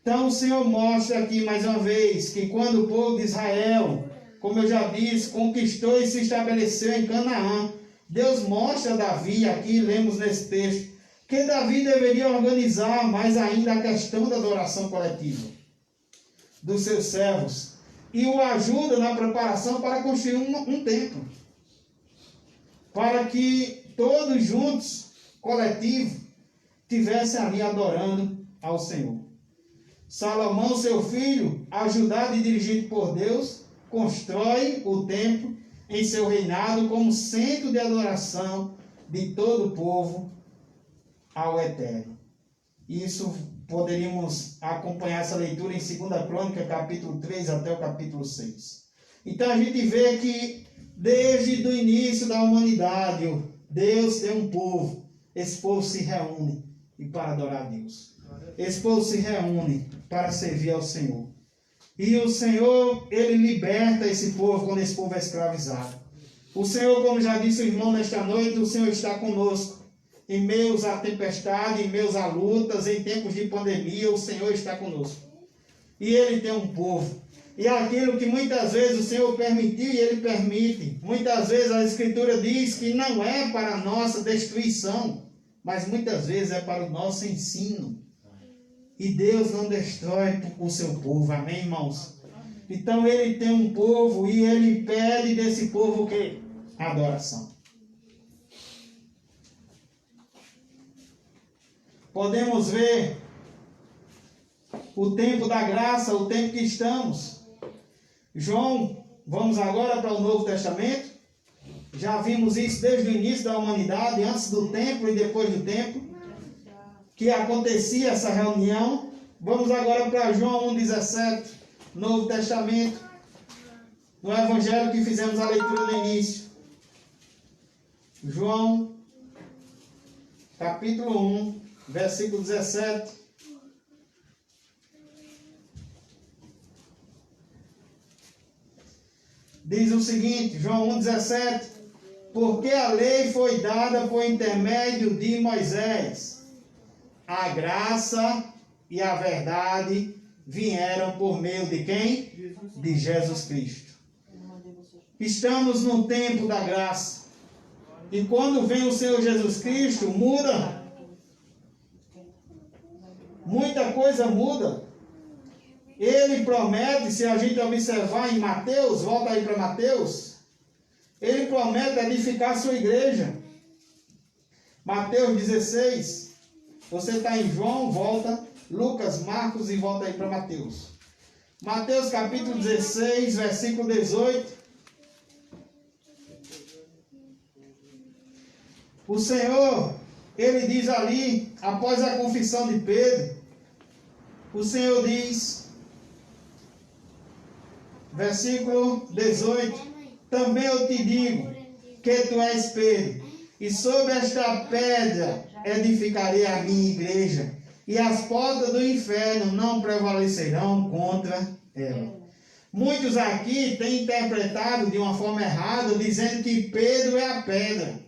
S3: Então o Senhor mostra aqui mais uma vez que quando o povo de Israel, como eu já disse, conquistou e se estabeleceu em Canaã, Deus mostra a Davi, aqui lemos nesse texto, que Davi deveria organizar mais ainda a questão da adoração coletiva dos seus servos e o ajuda na preparação para construir um templo, para que todos juntos, coletivo, estivessem ali adorando ao Senhor. Salomão, seu filho, ajudado e dirigido por Deus, constrói o templo em seu reinado como centro de adoração de todo o povo ao Eterno. Isso poderíamos acompanhar essa leitura em 2 Crônica, capítulo 3 até o capítulo 6. Então a gente vê que desde o início da humanidade, Deus tem um povo. Esse povo se reúne e para adorar a Deus. Esse povo se reúne para servir ao Senhor. E o Senhor, Ele liberta esse povo quando esse povo é escravizado. O Senhor, como já disse o irmão nesta noite, o Senhor está conosco. Em meio à tempestade, em meio à lutas, em tempos de pandemia, o Senhor está conosco. E Ele tem um povo. E aquilo que muitas vezes o Senhor permitiu e Ele permite. Muitas vezes a Escritura diz que não é para a nossa destruição, mas muitas vezes é para o nosso ensino. E Deus não destrói o seu povo. Amém, irmãos? Então Ele tem um povo e Ele pede desse povo o quê? Adoração. Podemos ver o tempo da graça, o tempo que estamos. João, vamos agora para o Novo Testamento. Já vimos isso desde o início da humanidade, antes do templo e depois do templo, que acontecia essa reunião. Vamos agora para João 1,17, Novo Testamento, no Evangelho que fizemos a leitura no início. João, capítulo 1, versículo 17. Diz o seguinte, João 1,17: porque a lei foi dada por intermédio de Moisés, a graça e a verdade vieram por meio de quem? De Jesus Cristo. Estamos no tempo da graça. E quando vem o Senhor Jesus Cristo, muda. Muita coisa muda. Ele promete, se a gente observar em Mateus, volta aí para Mateus, ele promete edificar a sua igreja. Mateus 16, você está em João, volta, Lucas, Marcos e volta aí para Mateus. Mateus capítulo 16, versículo 18. O Senhor, Ele diz ali, após a confissão de Pedro, o Senhor diz, versículo 18, também eu te digo que tu és Pedro, e sobre esta pedra edificarei a minha igreja, e as portas do inferno não prevalecerão contra ela. Muitos aqui têm interpretado de uma forma errada, dizendo que Pedro é a pedra.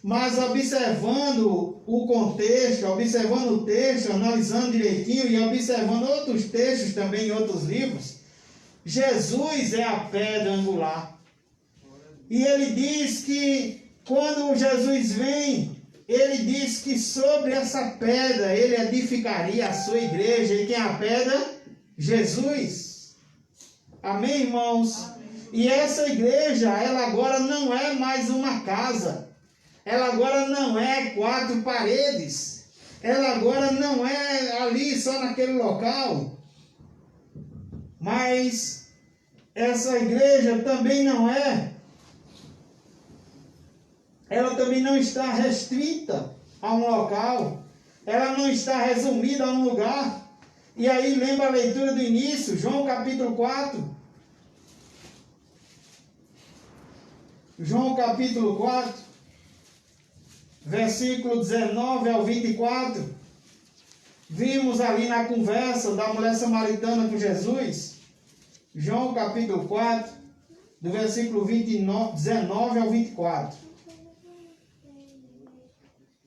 S3: Mas observando o contexto, observando o texto, analisando direitinho e observando outros textos também em outros livros, Jesus é a pedra angular. E ele diz que quando Jesus vem, ele diz que sobre essa pedra ele edificaria a sua igreja. E quem é a pedra? Jesus. Amém, irmãos? Amém. E essa igreja, ela agora não é mais uma casa. Ela agora não é 4 paredes. Ela agora não é ali só naquele local. Mas essa igreja também não é. Ela também não está restrita a um local. Ela não está resumida a um lugar. E aí lembra a leitura do início, João capítulo 4. João capítulo 4, versículo 19 ao 24. Vimos ali na conversa da mulher samaritana com Jesus. João capítulo 4, do versículo 19 ao 24.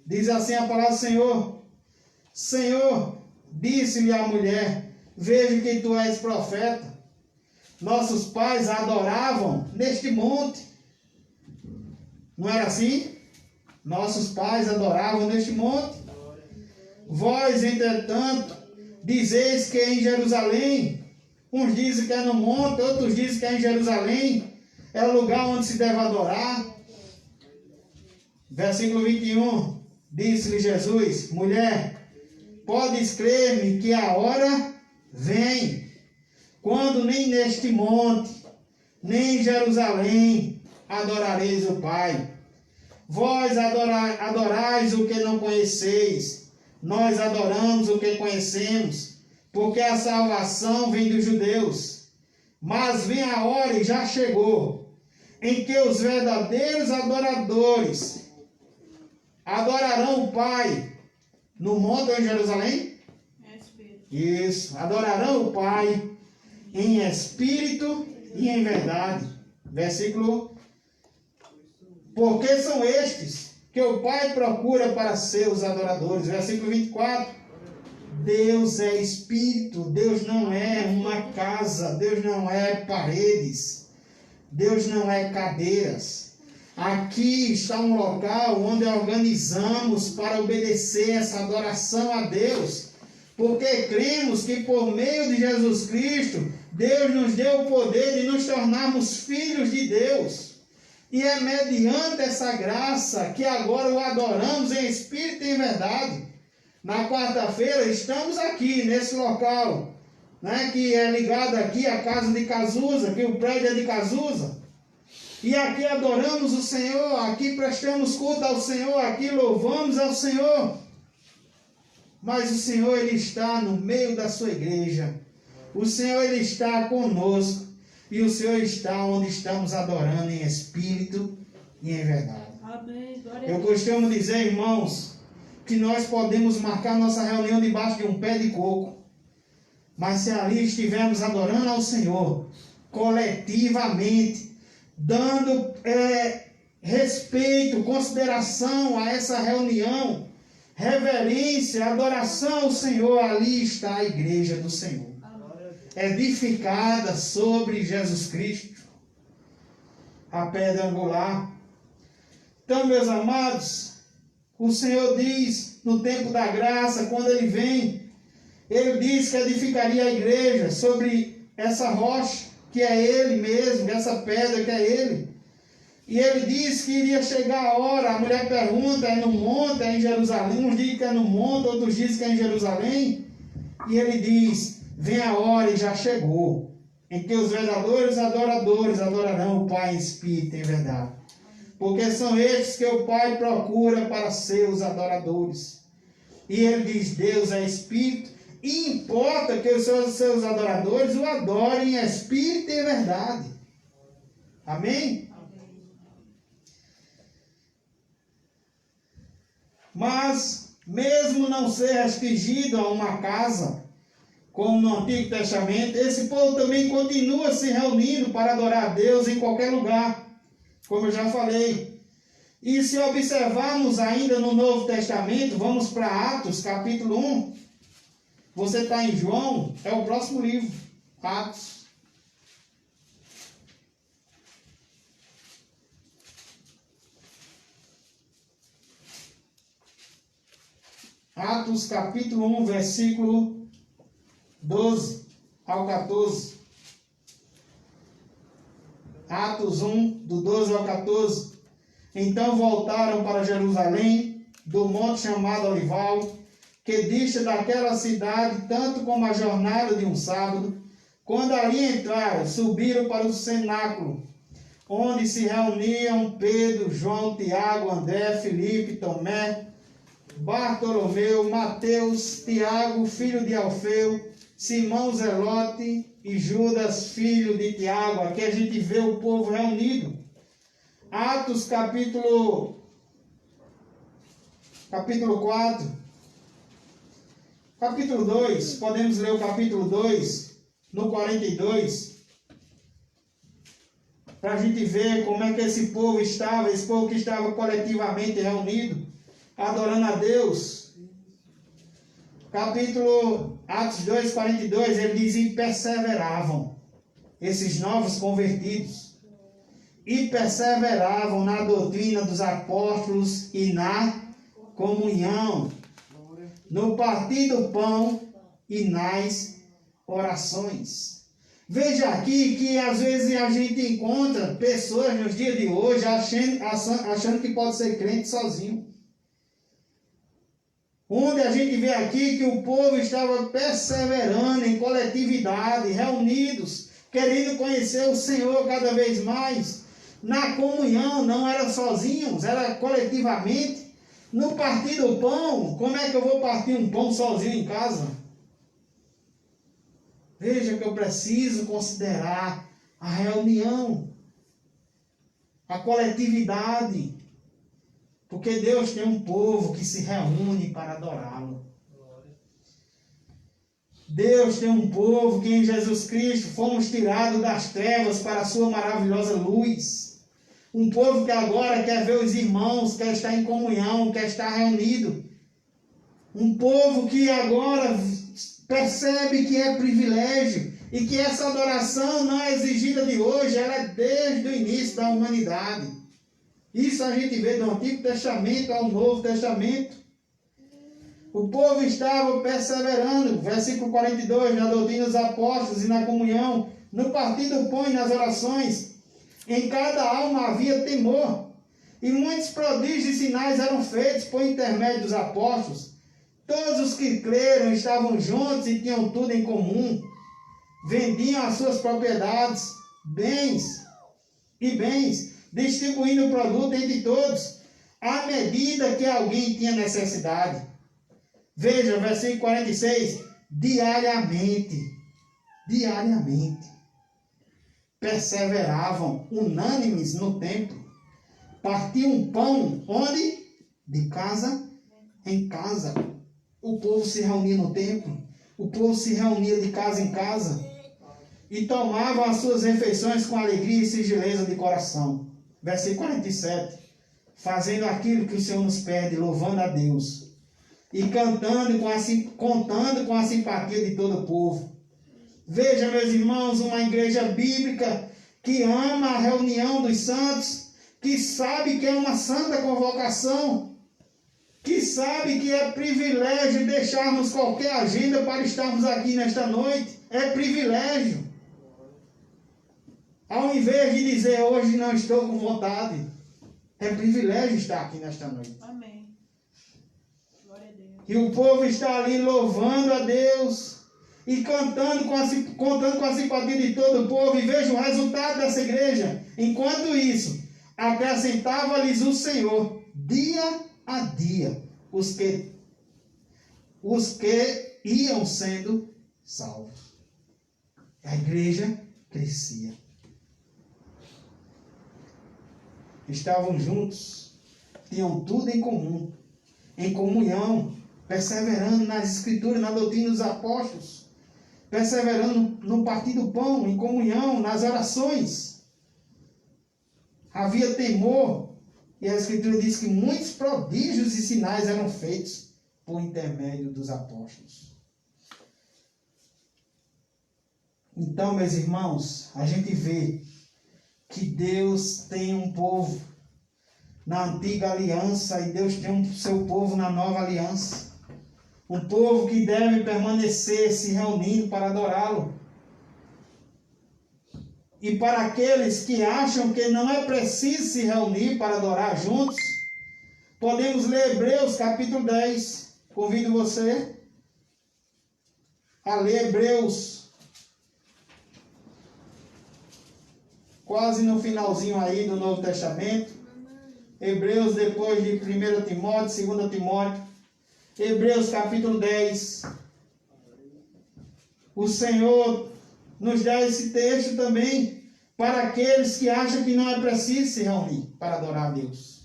S3: Diz assim a palavra do Senhor. Senhor, disse-lhe a mulher, vejo que tu és profeta. Nossos pais adoravam neste monte. Não era assim? Nossos pais adoravam neste monte. Vós, entretanto, dizeis que é em Jerusalém. Uns dizem que é no monte, outros dizem que é em Jerusalém. É o lugar onde se deve adorar. Versículo 21. Disse-lhe Jesus, mulher, podes crer-me que a hora vem, quando nem neste monte, nem em Jerusalém adorareis o Pai. Vós adorais o que não conheceis, nós adoramos o que conhecemos, porque a salvação vem dos judeus. Mas vem a hora e já chegou, em que os verdadeiros adoradores adorarão o Pai no monte ou em Jerusalém? Isso, adorarão o Pai em espírito e em verdade. Versículo. Porque são estes que o Pai procura para seus adoradores. Versículo 24. Deus é espírito, Deus não é uma casa, Deus não é paredes, Deus não é cadeiras. Aqui está um local onde organizamos para obedecer essa adoração a Deus, porque cremos que por meio de Jesus Cristo, Deus nos deu o poder de nos tornarmos filhos de Deus. E é mediante essa graça que agora o adoramos em espírito e em verdade. Na quarta-feira estamos aqui nesse local, né, que é ligado aqui à casa de Cazuza, que o prédio é de Cazuza. E aqui adoramos o Senhor, aqui prestamos culto ao Senhor, aqui louvamos ao Senhor. Mas o Senhor, Ele está no meio da sua igreja. O Senhor, Ele está conosco. E o Senhor está onde estamos adorando em espírito e em verdade. Amém. Eu costumo dizer, irmãos, que nós podemos marcar nossa reunião debaixo de um pé de coco. Mas se ali estivermos adorando ao Senhor, coletivamente, dando respeito, consideração a essa reunião, reverência, adoração ao Senhor, ali está a igreja do Senhor, edificada sobre Jesus Cristo, a pedra angular. Então, meus amados, o Senhor diz, no tempo da graça, quando Ele vem, Ele diz que edificaria a igreja sobre essa rocha, que é Ele mesmo, essa pedra que é Ele. E Ele diz que iria chegar a hora, a mulher pergunta, é no monte, é em Jerusalém? Uns dizem que é no monte, outros dizem que é em Jerusalém. E Ele diz, vem a hora e já chegou, em que os verdadeiros adoradores adorarão o Pai em espírito e em verdade. Porque são estes que o Pai procura para seus adoradores. E Ele diz, Deus é espírito, e importa que os seus adoradores o adorem em espírito e em verdade. Amém? Mas, mesmo não ser restringido a uma casa, como no Antigo Testamento, esse povo também continua se reunindo para adorar a Deus em qualquer lugar, como eu já falei. E se observarmos ainda no Novo Testamento, vamos para Atos, capítulo 1. Você está em João, é o próximo livro, Atos. Atos capítulo 1, versículo 12 ao 14. Atos 1, do 12 ao 14. Então voltaram para Jerusalém, do monte chamado Olival, que dista daquela cidade tanto como a jornada de um sábado. Quando ali entraram, subiram para o cenáculo, onde se reuniam Pedro, João, Tiago, André, Filipe, Tomé, Bartolomeu, Mateus, Tiago, filho de Alfeu, Simão Zelote e Judas, filho de Tiago. Aqui a gente vê o povo reunido. Atos capítulo 4. Capítulo 2, podemos ler o capítulo 2, no 42, para a gente ver como é que esse povo que estava coletivamente reunido, adorando a Deus. Capítulo Atos 2, 42, ele diz: e perseveravam, esses novos convertidos, e perseveravam na doutrina dos apóstolos e na comunhão, no partir do pão e nas orações. Veja aqui que às vezes a gente encontra pessoas nos dias de hoje achando que pode ser crente sozinho. Onde a gente vê aqui que o povo estava perseverando em coletividade, reunidos, querendo conhecer o Senhor cada vez mais. Na comunhão, não era sozinhos, era coletivamente. No partir do pão, como é que eu vou partir um pão sozinho em casa? Veja que eu preciso considerar a reunião, a coletividade, porque Deus tem um povo que se reúne para adorá-lo. Deus tem um povo que em Jesus Cristo fomos tirados das trevas para a sua maravilhosa luz. Um povo que agora quer ver os irmãos, quer estar em comunhão, quer estar reunido. Um povo que agora percebe que é privilégio e que essa adoração não é exigida de hoje, ela é desde o início da humanidade. Isso a gente vê do Antigo Testamento ao Novo Testamento. O povo estava perseverando, versículo 42, na doutrina dos apóstolos e na comunhão, no partir do pão e nas orações. Em cada alma havia temor, e muitos prodígios e sinais eram feitos por intermédio dos apóstolos. Todos os que creram estavam juntos e tinham tudo em comum. Vendiam as suas propriedades, bens, distribuindo o produto entre todos, à medida que alguém tinha necessidade. Veja, versículo 46, diariamente, perseveravam unânimes no templo, partiam pão, onde? De casa em casa. O povo se reunia no templo, o povo se reunia de casa em casa, e tomavam as suas refeições com alegria e singeleza de coração. Versículo 47, fazendo aquilo que o Senhor nos pede, louvando a Deus, e contando com a simpatia de todo o povo. Veja, meus irmãos, uma igreja bíblica que ama a reunião dos santos, que sabe que é uma santa convocação, que sabe que é privilégio deixarmos qualquer agenda para estarmos aqui nesta noite. É privilégio. Ao invés de dizer, hoje não estou com vontade, é privilégio estar aqui nesta noite.
S1: Amém. Glória a Deus.
S3: E o povo está ali louvando a Deus e contando com a simpatia de todo o povo. E veja o resultado dessa igreja. Enquanto isso, acrescentava-lhes o Senhor, dia a dia, os que iam sendo salvos. A igreja crescia. Estavam juntos, tinham tudo em comum, em comunhão, perseverando nas escrituras, na doutrina dos apóstolos, perseverando no partir do pão, em comunhão, nas orações. Havia temor, e a escritura diz que muitos prodígios e sinais eram feitos por intermédio dos apóstolos. Então, meus irmãos, a gente vê que Deus tem um povo na antiga aliança e Deus tem o seu povo na nova aliança. Um povo que deve permanecer se reunindo para adorá-lo. E para aqueles que acham que não é preciso se reunir para adorar juntos, podemos ler Hebreus capítulo 10. Convido você a ler Hebreus, quase no finalzinho aí do Novo Testamento. Hebreus depois de 1 Timóteo, 2 Timóteo. Hebreus capítulo 10. O Senhor nos dá esse texto também para aqueles que acham que não é preciso se reunir para adorar a Deus.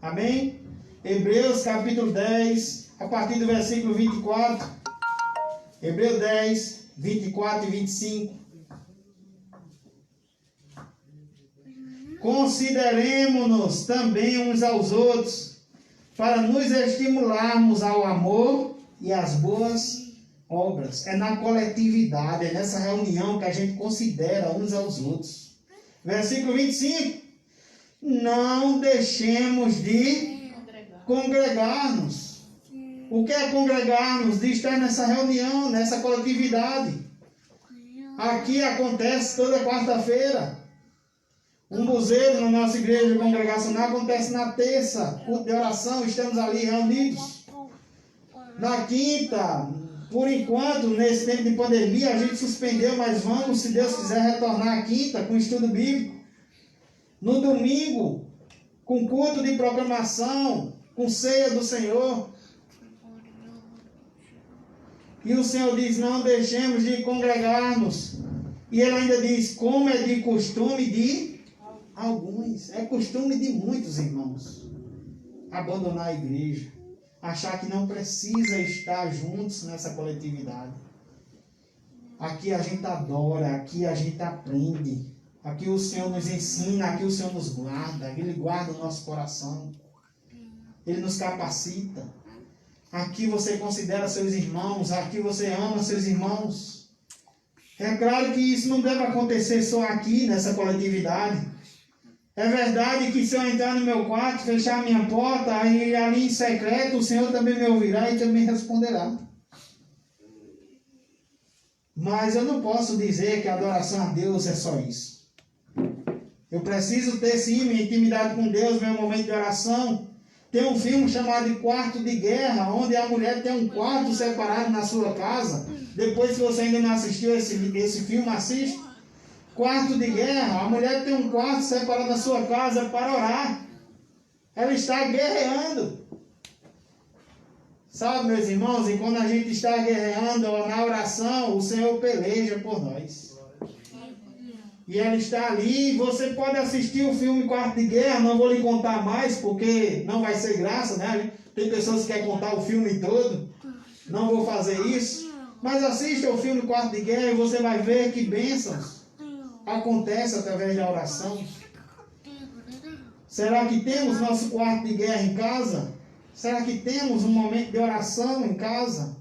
S3: Amém? Hebreus capítulo 10, a partir do versículo 24. Hebreus 10, 24 e 25. Consideremo-nos também uns aos outros, para nos estimularmos ao amor e às boas obras. É na coletividade, é nessa reunião que a gente considera uns aos outros. Versículo 25. Não deixemos de congregar-nos. O que é congregar-nos? De estar nessa reunião, nessa coletividade. Aqui acontece toda quarta-feira. Um buzeiro na nossa igreja congregacional acontece na terça, culto de oração, estamos ali reunidos. Na quinta, por enquanto, nesse tempo de pandemia, a gente suspendeu, mas vamos, se Deus quiser, retornar à quinta com estudo bíblico. No domingo, com culto de proclamação, com ceia do Senhor. E o Senhor diz, não deixemos de congregar-nos. E ele ainda diz, como é de costume de alguns. É costume de muitos irmãos abandonar a igreja. Achar que não precisa estar juntos nessa coletividade. Aqui a gente adora, aqui a gente aprende. Aqui o Senhor nos ensina, aqui o Senhor nos guarda. Ele guarda o nosso coração. Ele nos capacita. Aqui você considera seus irmãos, aqui você ama seus irmãos. É claro que isso não deve acontecer só aqui, nessa coletividade. É verdade que se eu entrar no meu quarto, fechar a minha porta, aí ali em secreto, o Senhor também me ouvirá e também responderá. Mas eu não posso dizer que a adoração a Deus é só isso. Eu preciso ter sim minha intimidade com Deus, meu momento de oração. Tem um filme chamado Quarto de Guerra, onde a mulher tem um quarto separado na sua casa. Depois, se você ainda não assistiu esse filme, assiste. Quarto de Guerra, a mulher tem um quarto separado na sua casa para orar. Ela está guerreando. Sabe, meus irmãos, e quando a gente está guerreando na oração, o Senhor peleja por nós. E ela está ali, você pode assistir o filme Quarto de Guerra, não vou lhe contar mais, porque não vai ser graça, né? Tem pessoas que querem contar o filme todo, não vou fazer isso. Mas assista o filme Quarto de Guerra e você vai ver que bênçãos acontecem através da oração. Será que temos nosso quarto de guerra em casa? Será que temos um momento de oração em casa?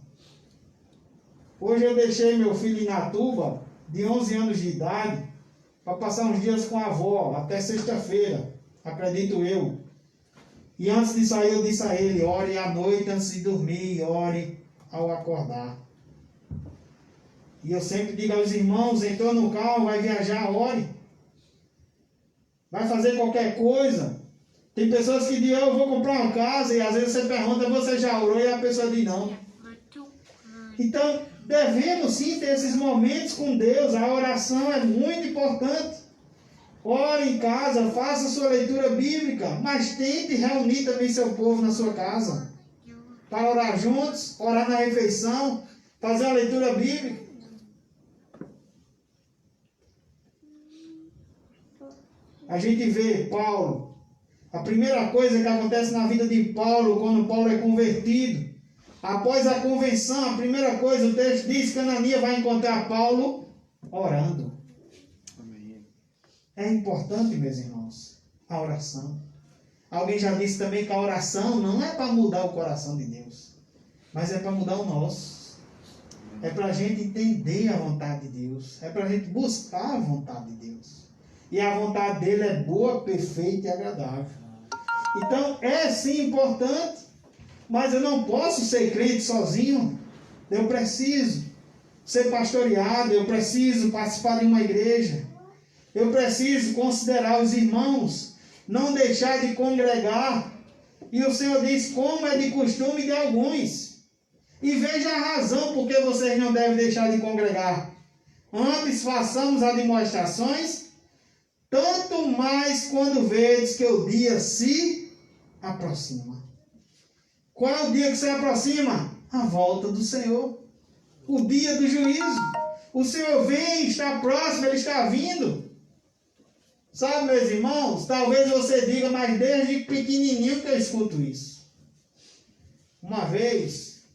S3: Hoje eu deixei meu filho em Natuba, de 11 anos de idade, para passar uns dias com a avó, até sexta-feira, acredito eu. E antes de sair eu disse a ele, ore à noite antes de dormir, ore ao acordar. E eu sempre digo aos irmãos, entrou no carro, vai viajar, ore. Vai fazer qualquer coisa. Tem pessoas que dizem, eu vou comprar uma casa, e às vezes você pergunta, você já orou? E a pessoa diz, não. Então, devemos sim ter esses momentos com Deus. A oração é muito importante. Ore em casa, faça sua leitura bíblica, mas tente reunir também seu povo na sua casa. Para orar juntos, orar na refeição, fazer a leitura bíblica. A gente vê Paulo. A primeira coisa que acontece na vida de Paulo, quando Paulo é convertido, após a convenção, a primeira coisa, o texto diz que Ananias vai encontrar Paulo orando. É importante, meus irmãos, a oração. Alguém já disse também que a oração não é para mudar o coração de Deus, mas é para mudar o nosso. É para a gente entender a vontade de Deus. É para a gente buscar a vontade de Deus. E a vontade dele é boa, perfeita e agradável. Então, é sim importante, mas eu não posso ser crente sozinho. Eu preciso ser pastoreado, eu preciso participar de uma igreja. Eu preciso considerar os irmãos, não deixar de congregar. E o Senhor diz, como é de costume de alguns. E veja a razão por que vocês não devem deixar de congregar. Antes façamos admoestações, tanto mais quando vedes que o dia se aproxima. Qual é o dia que se aproxima? A volta do Senhor. O dia do juízo. O Senhor vem, está próximo, Ele está vindo. Sabe, meus irmãos, talvez você diga, mas desde pequenininho que eu escuto isso. Uma vez,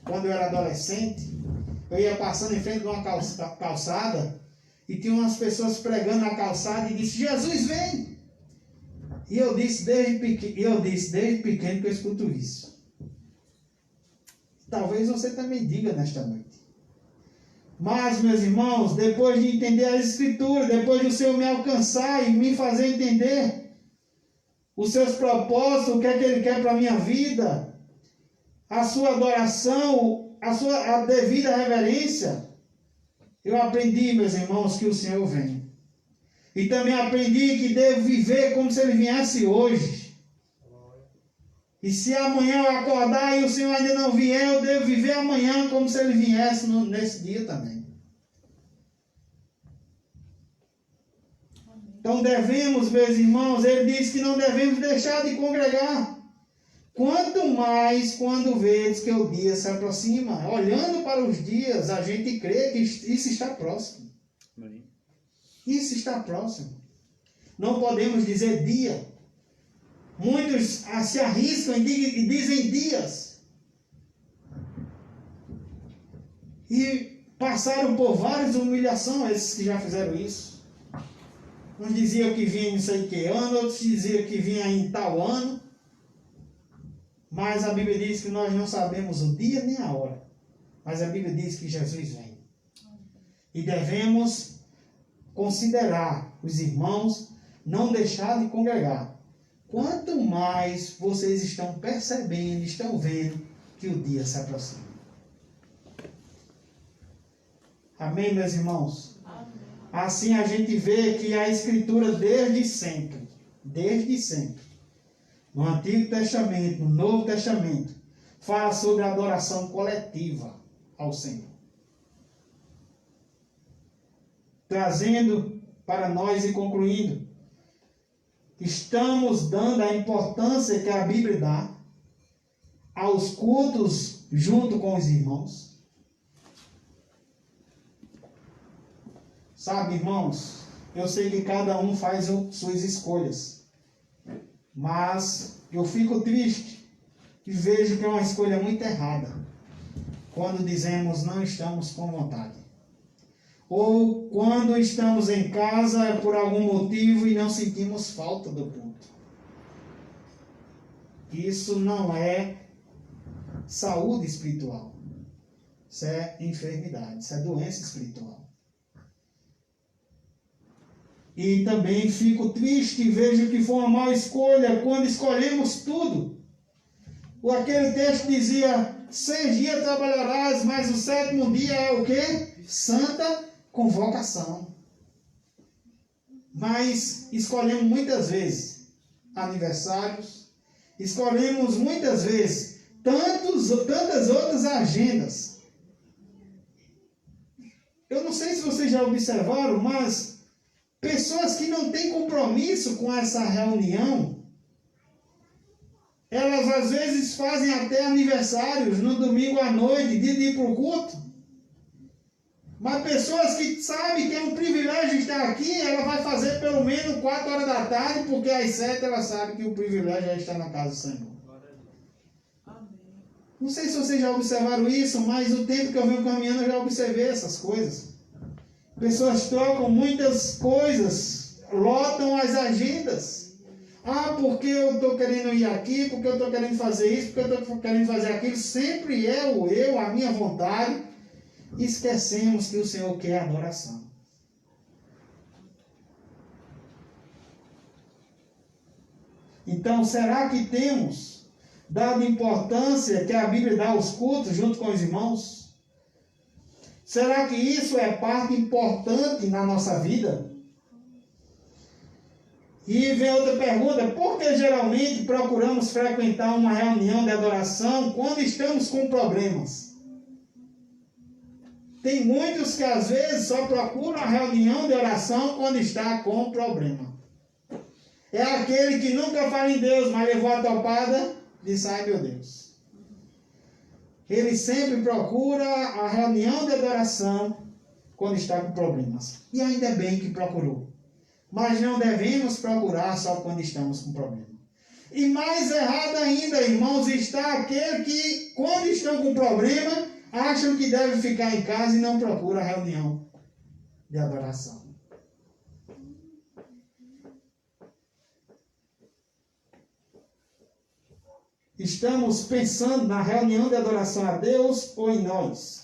S3: quando eu era adolescente, eu ia passando em frente de uma calçada e tinha umas pessoas pregando na calçada e disse, Jesus vem! E eu disse desde pequeno que eu escuto isso. Talvez você também diga nesta noite. Mas, meus irmãos, depois de entender as Escrituras, depois do Senhor me alcançar e me fazer entender os seus propósitos, o que é que Ele quer para a minha vida, a sua adoração, a devida reverência, eu aprendi, meus irmãos, que o Senhor vem. E também aprendi que devo viver como se Ele viesse hoje. E se amanhã eu acordar e o Senhor ainda não vier, eu devo viver amanhã como se Ele viesse nesse dia também. Então devemos, meus irmãos, Ele diz que não devemos deixar de congregar. Quanto mais quando vedes que o dia se aproxima. Olhando para os dias, a gente crê que isso está próximo. Isso está próximo. Não podemos dizer dia. Muitos se arriscam e dizem dias. E passaram por várias humilhações, esses que já fizeram isso. Uns diziam que vinha em não sei que ano, outros diziam que vinha em tal ano. Mas a Bíblia diz que nós não sabemos o dia nem a hora. Mas a Bíblia diz que Jesus vem. E devemos considerar os irmãos, não deixar de congregar. Quanto mais vocês estão percebendo, estão vendo que o dia se aproxima. Amém, meus irmãos? Amém. Assim a gente vê que a Escritura desde sempre, no Antigo Testamento, no Novo Testamento, fala sobre a adoração coletiva ao Senhor. Trazendo para nós e concluindo, estamos dando a importância que a Bíblia dá aos cultos junto com os irmãos. Sabe, irmãos, eu sei que cada um faz suas escolhas, mas eu fico triste e vejo que é uma escolha muito errada quando dizemos não estamos com vontade. Ou quando estamos em casa por algum motivo e não sentimos falta do culto. Isso não é saúde espiritual. Isso é enfermidade, isso é doença espiritual. E também fico triste e vejo que foi uma má escolha quando escolhemos tudo. Aquele texto dizia, 6 dias trabalharás, mas o 7º dia é o quê? Santa convocação. Mas escolhemos muitas vezes aniversários, escolhemos muitas vezes tantas outras agendas. Eu não sei se vocês já observaram, mas pessoas que não têm compromisso com essa reunião, elas às vezes fazem até aniversários no domingo à noite, dia de ir para o culto. Mas pessoas que sabem que é um privilégio estar aqui, ela vai fazer pelo menos 4 horas da tarde, porque às 7 ela sabe que o privilégio é estar na casa do Senhor. Não sei se vocês já observaram isso, mas o tempo que eu venho caminhando eu já observei essas coisas. Pessoas trocam muitas coisas, lotam as agendas. Porque eu estou querendo ir aqui, porque eu estou querendo fazer isso, porque eu estou querendo fazer aquilo. Sempre é o eu, a minha vontade. Esquecemos que o Senhor quer adoração. Então, será que temos dado importância que a Bíblia dá aos cultos junto com os irmãos? Será que isso é parte importante na nossa vida? E vem outra pergunta: por que geralmente procuramos frequentar uma reunião de adoração quando estamos com problemas? Tem muitos que às vezes só procuram a reunião de oração quando está com problema. É aquele que nunca fala em Deus, mas levou a topada, disse: ai meu Deus. Ele sempre procura a reunião de adoração quando está com problemas. E ainda bem que procurou. Mas não devemos procurar só quando estamos com problema. E mais errado ainda, irmãos, está aquele que, quando estão com problema, acham que deve ficar em casa e não procura a reunião de adoração. Estamos pensando na reunião de adoração a Deus ou em nós?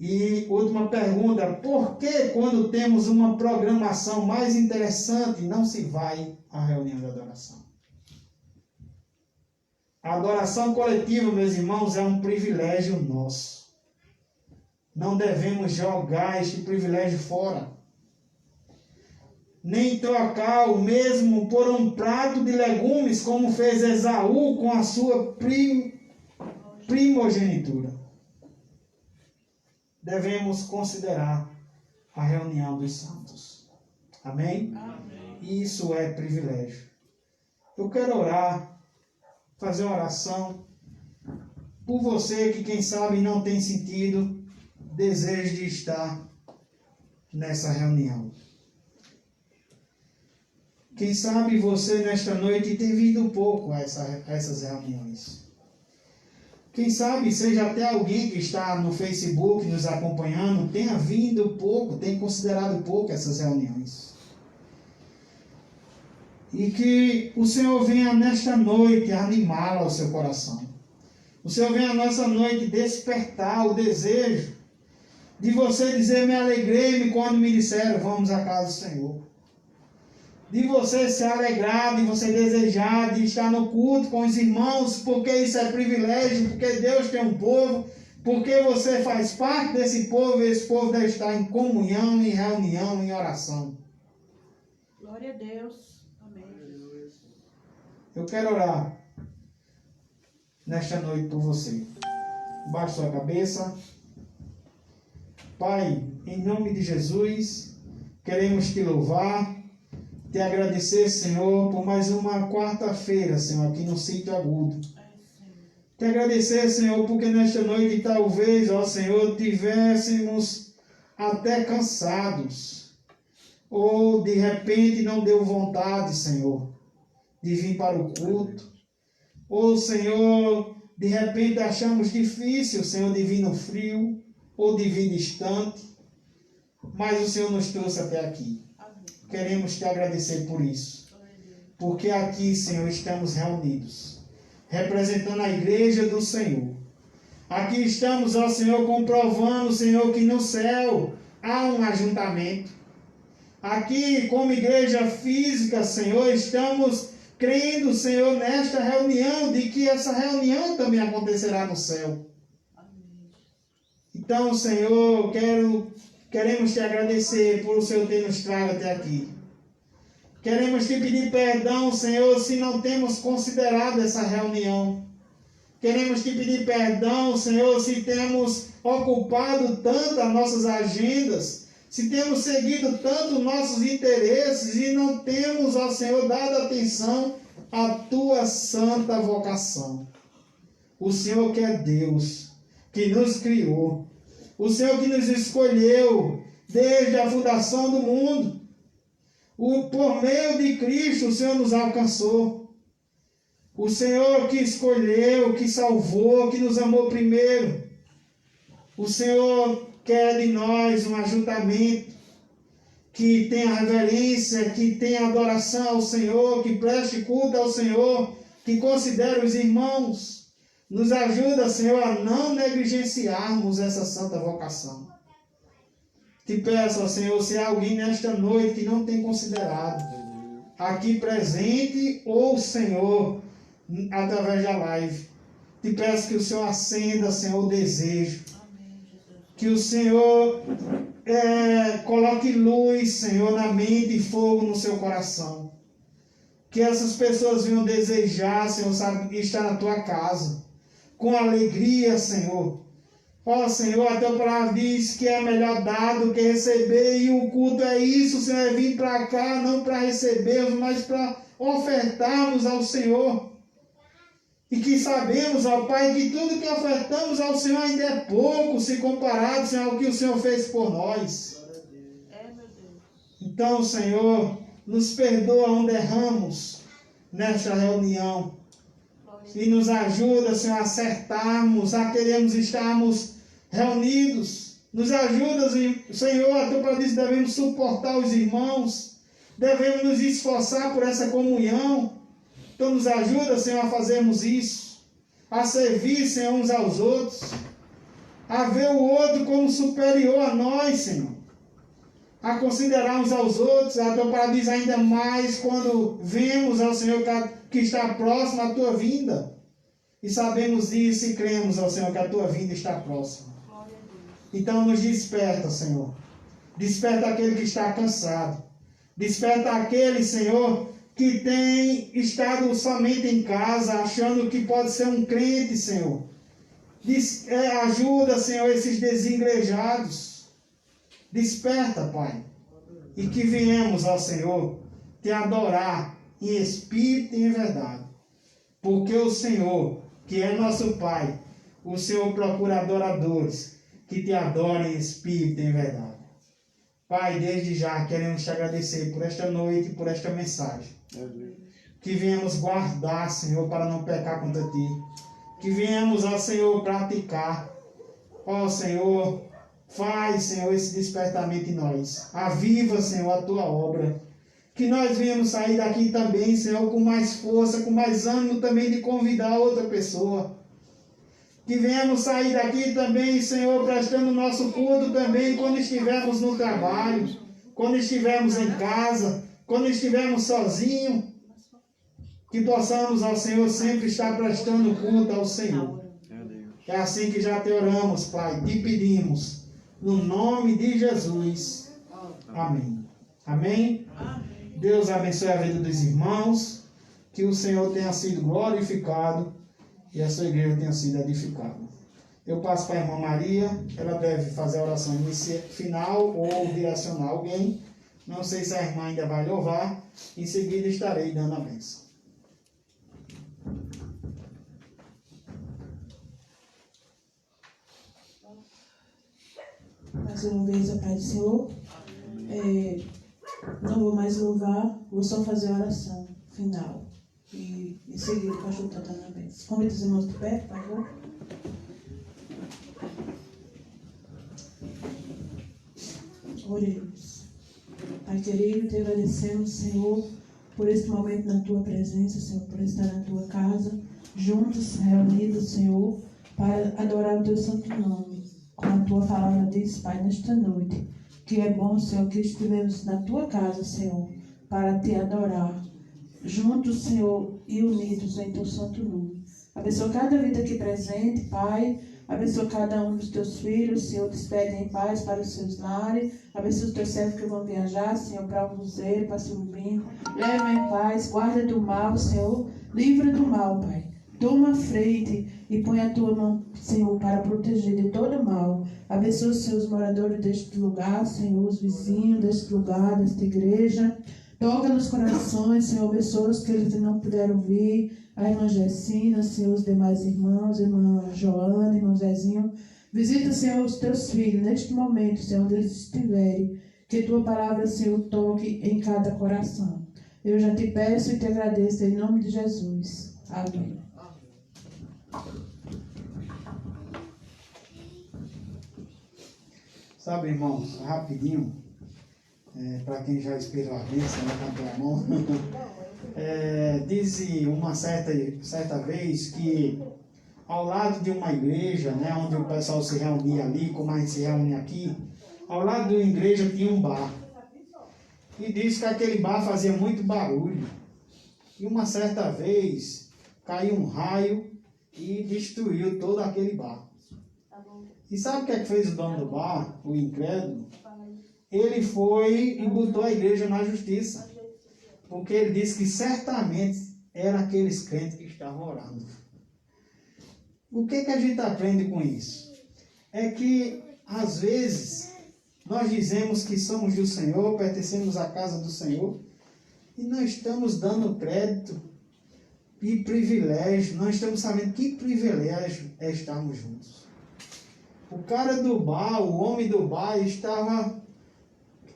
S3: E última pergunta: por que quando temos uma programação mais interessante não se vai à reunião de adoração? A adoração coletiva, meus irmãos, é um privilégio nosso. Não devemos jogar este privilégio fora. Nem trocar o mesmo por um prato de legumes, como fez Esaú com a sua primogenitura. Devemos considerar a reunião dos santos. Amém? Amém. Isso é privilégio. Eu quero orar, fazer uma oração por você que, quem sabe, não tem sentido desejo de estar nessa reunião. Quem sabe você, nesta noite, tem vindo um pouco a essas reuniões. Quem sabe seja até alguém que está no Facebook nos acompanhando, tenha vindo pouco, tenha considerado pouco essas reuniões. E que o Senhor venha nesta noite animá-la ao seu coração. O Senhor venha nessa noite despertar o desejo de você dizer: me alegrei-me quando me disseram, vamos à casa do Senhor. De você se alegrar, de você desejar, de estar no culto com os irmãos, porque isso é privilégio, porque Deus tem um povo, porque você faz parte desse povo, e esse povo deve estar em comunhão, em reunião, em oração.
S1: Glória a Deus. Amém.
S3: Eu quero orar nesta noite por você. Baixe sua cabeça. Pai, em nome de Jesus, queremos te louvar, te agradecer, Senhor, por mais uma quarta-feira, Senhor, aqui no Sítio Agudo. Te agradecer, Senhor, porque nesta noite talvez, ó Senhor, tivéssemos até cansados, ou de repente não deu vontade, Senhor, de vir para o culto, ou, Senhor, de repente achamos difícil, Senhor, de vir no frio, ou de vir distante, mas o Senhor nos trouxe até aqui. Queremos te agradecer por isso, porque aqui, Senhor, estamos reunidos, representando a igreja do Senhor. Aqui estamos, ó Senhor, comprovando, Senhor, que no céu há um ajuntamento. Aqui, como igreja física, Senhor, estamos crendo, Senhor, nesta reunião, de que essa reunião também acontecerá no céu. Então, Senhor, queremos te agradecer por o Senhor ter nos trago até aqui. Queremos te pedir perdão, Senhor, se não temos considerado essa reunião. Queremos te pedir perdão, Senhor, se temos ocupado tanto as nossas agendas, se temos seguido tanto nossos interesses e não temos, ó Senhor, dado atenção à tua santa vocação. O Senhor que é Deus, que nos criou, o Senhor que nos escolheu desde a fundação do mundo. Por meio de Cristo, o Senhor nos alcançou. O Senhor que escolheu, que salvou, que nos amou primeiro. O Senhor quer de nós um ajuntamento que tenha reverência, que tenha adoração ao Senhor, que preste culto ao Senhor, que considere os irmãos. Nos ajuda, Senhor, a não negligenciarmos essa santa vocação. Te peço, ó Senhor, se há alguém nesta noite que não tem considerado, aqui presente ou, Senhor, através da live, te peço que o Senhor acenda, Senhor, o desejo. Que o Senhor coloque luz, Senhor, na mente e fogo no seu coração. Que essas pessoas venham desejar, Senhor, sabe, estar na tua casa. Com alegria, Senhor. Ó Senhor, a tua palavra diz que é melhor dar do que receber. E o culto é isso, Senhor, é vir para cá, não para recebermos, mas para ofertarmos ao Senhor. E que sabemos, ó Pai, que tudo que ofertamos ao Senhor ainda é pouco, se comparado, Senhor, ao que o Senhor fez por nós. Então, Senhor, nos perdoa onde erramos nesta reunião. E nos ajuda, Senhor, a acertarmos, a queremos estarmos reunidos. Nos ajuda, Senhor, a tua palavra diz que devemos suportar os irmãos. Devemos nos esforçar por essa comunhão. Então nos ajuda, Senhor, a fazermos isso. A servir, Senhor, uns aos outros. A ver o outro como superior a nós, Senhor. A considerar uns aos outros. A tua palavra diz ainda mais quando vemos ao Senhor que está próximo à tua vinda. E sabemos disso e cremos, ó Senhor, que a tua vinda está próxima. Então nos desperta, Senhor. Desperta aquele que está cansado. Desperta aquele, Senhor, que tem estado somente em casa, achando que pode ser um crente, Senhor. Ajuda, Senhor, esses desigrejados. Desperta, Pai. E que venhamos ao Senhor te adorar em espírito e em verdade. Porque o Senhor, que é nosso Pai, o Senhor procura adoradores que te adorem em espírito e em verdade. Pai, desde já queremos te agradecer por esta noite e por esta mensagem. Que venhamos guardar, Senhor, para não pecar contra ti. Que venhamos, ó Senhor, praticar. Ó Senhor, faz, Senhor, esse despertamento em nós. Aviva, Senhor, a tua obra. Que nós venhamos sair daqui também, Senhor, com mais força, com mais ânimo também de convidar outra pessoa. Que venhamos sair daqui também, Senhor, prestando nosso culto também quando estivermos no trabalho, quando estivermos em casa, quando estivermos sozinhos. Que possamos, ao Senhor, sempre estar prestando culto ao Senhor. É assim que já te oramos, Pai, te pedimos, no nome de Jesus. Amém. Amém? Deus abençoe a vida dos irmãos, que o Senhor tenha sido glorificado e a sua igreja tenha sido edificada. Eu passo para a irmã Maria, ela deve fazer a oração final ou direcionar alguém. Não sei se a irmã ainda vai louvar, em seguida estarei dando a bênção.
S1: Mais uma vez, a paz do Senhor. Não vou mais louvar, vou só fazer a oração final. E em seguida, o pastor está dando a bênção. Convida os irmãos de pé, por favor. Oremos. Pai querido, te agradecemos, Senhor, por este momento na tua presença, Senhor, por estar na tua casa, juntos, reunidos, Senhor, para adorar o teu santo nome. Como a tua palavra diz, Pai, nesta noite, que é bom, Senhor, que estivemos na tua casa, Senhor, para te adorar, juntos, Senhor, e unidos em teu santo nome. Abençoa cada vida aqui presente, Pai. Abençoa cada um dos teus filhos, Senhor, despede em paz para os seus lares. Abençoa os teus servos que vão viajar, Senhor, para o Buzeiro, para Surubim. Leva em paz, guarda do mal, Senhor. Livra do mal, Pai. Toma a frente e põe a tua mão, Senhor, para proteger de todo mal. Abençoa os seus moradores deste lugar, Senhor, os vizinhos deste lugar, desta igreja. Toca nos corações, Senhor, abençoa os que eles não puderam vir. A irmã Gessina, Senhor, os demais irmãos, irmã Joana, irmão Zezinho. Visita, Senhor, os teus filhos neste momento, Senhor, onde eles estiverem. Que tua palavra, Senhor, toque em cada coração. Eu já te peço e te agradeço em nome de Jesus. Amém.
S3: Sabe, irmãos, rapidinho, para quem já esperou a bênção, levantou a mão. Diz uma certa vez que ao lado de uma igreja, né, onde o pessoal se reunia ali, como a gente se reúne aqui, ao lado da igreja tinha um bar. E diz que aquele bar fazia muito barulho. E uma certa vez caiu um raio e destruiu todo aquele bar. E sabe o que é que fez o dono do bar, o incrédulo? Ele foi e botou a igreja na justiça. Porque ele disse que certamente eram aqueles crentes que estavam orando. O que a gente aprende com isso? É que, às vezes, nós dizemos que somos do Senhor, pertencemos à casa do Senhor, e não estamos dando crédito e privilégio, não estamos sabendo que privilégio é estarmos juntos. O cara do bar, o homem do bar, estava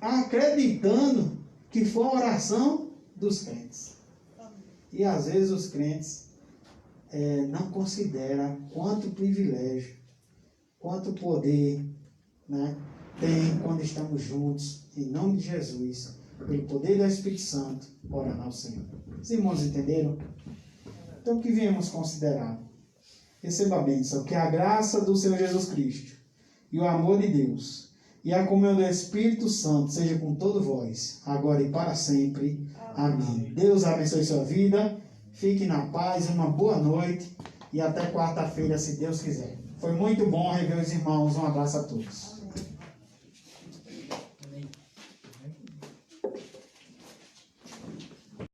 S3: acreditando que foi a oração dos crentes. E às vezes os crentes não consideram quanto privilégio, quanto poder, né, tem quando estamos juntos, em nome de Jesus, pelo poder do Espírito Santo, orando ao Senhor. Os irmãos entenderam? Então o que viemos considerar? Receba a bênção, que a graça do Senhor Jesus Cristo e o amor de Deus e a comunhão do Espírito Santo seja com todos vós, agora e para sempre. Amém. Deus abençoe sua vida, fique na paz, uma boa noite e até quarta-feira, se Deus quiser. Foi muito bom rever os irmãos, um abraço a todos.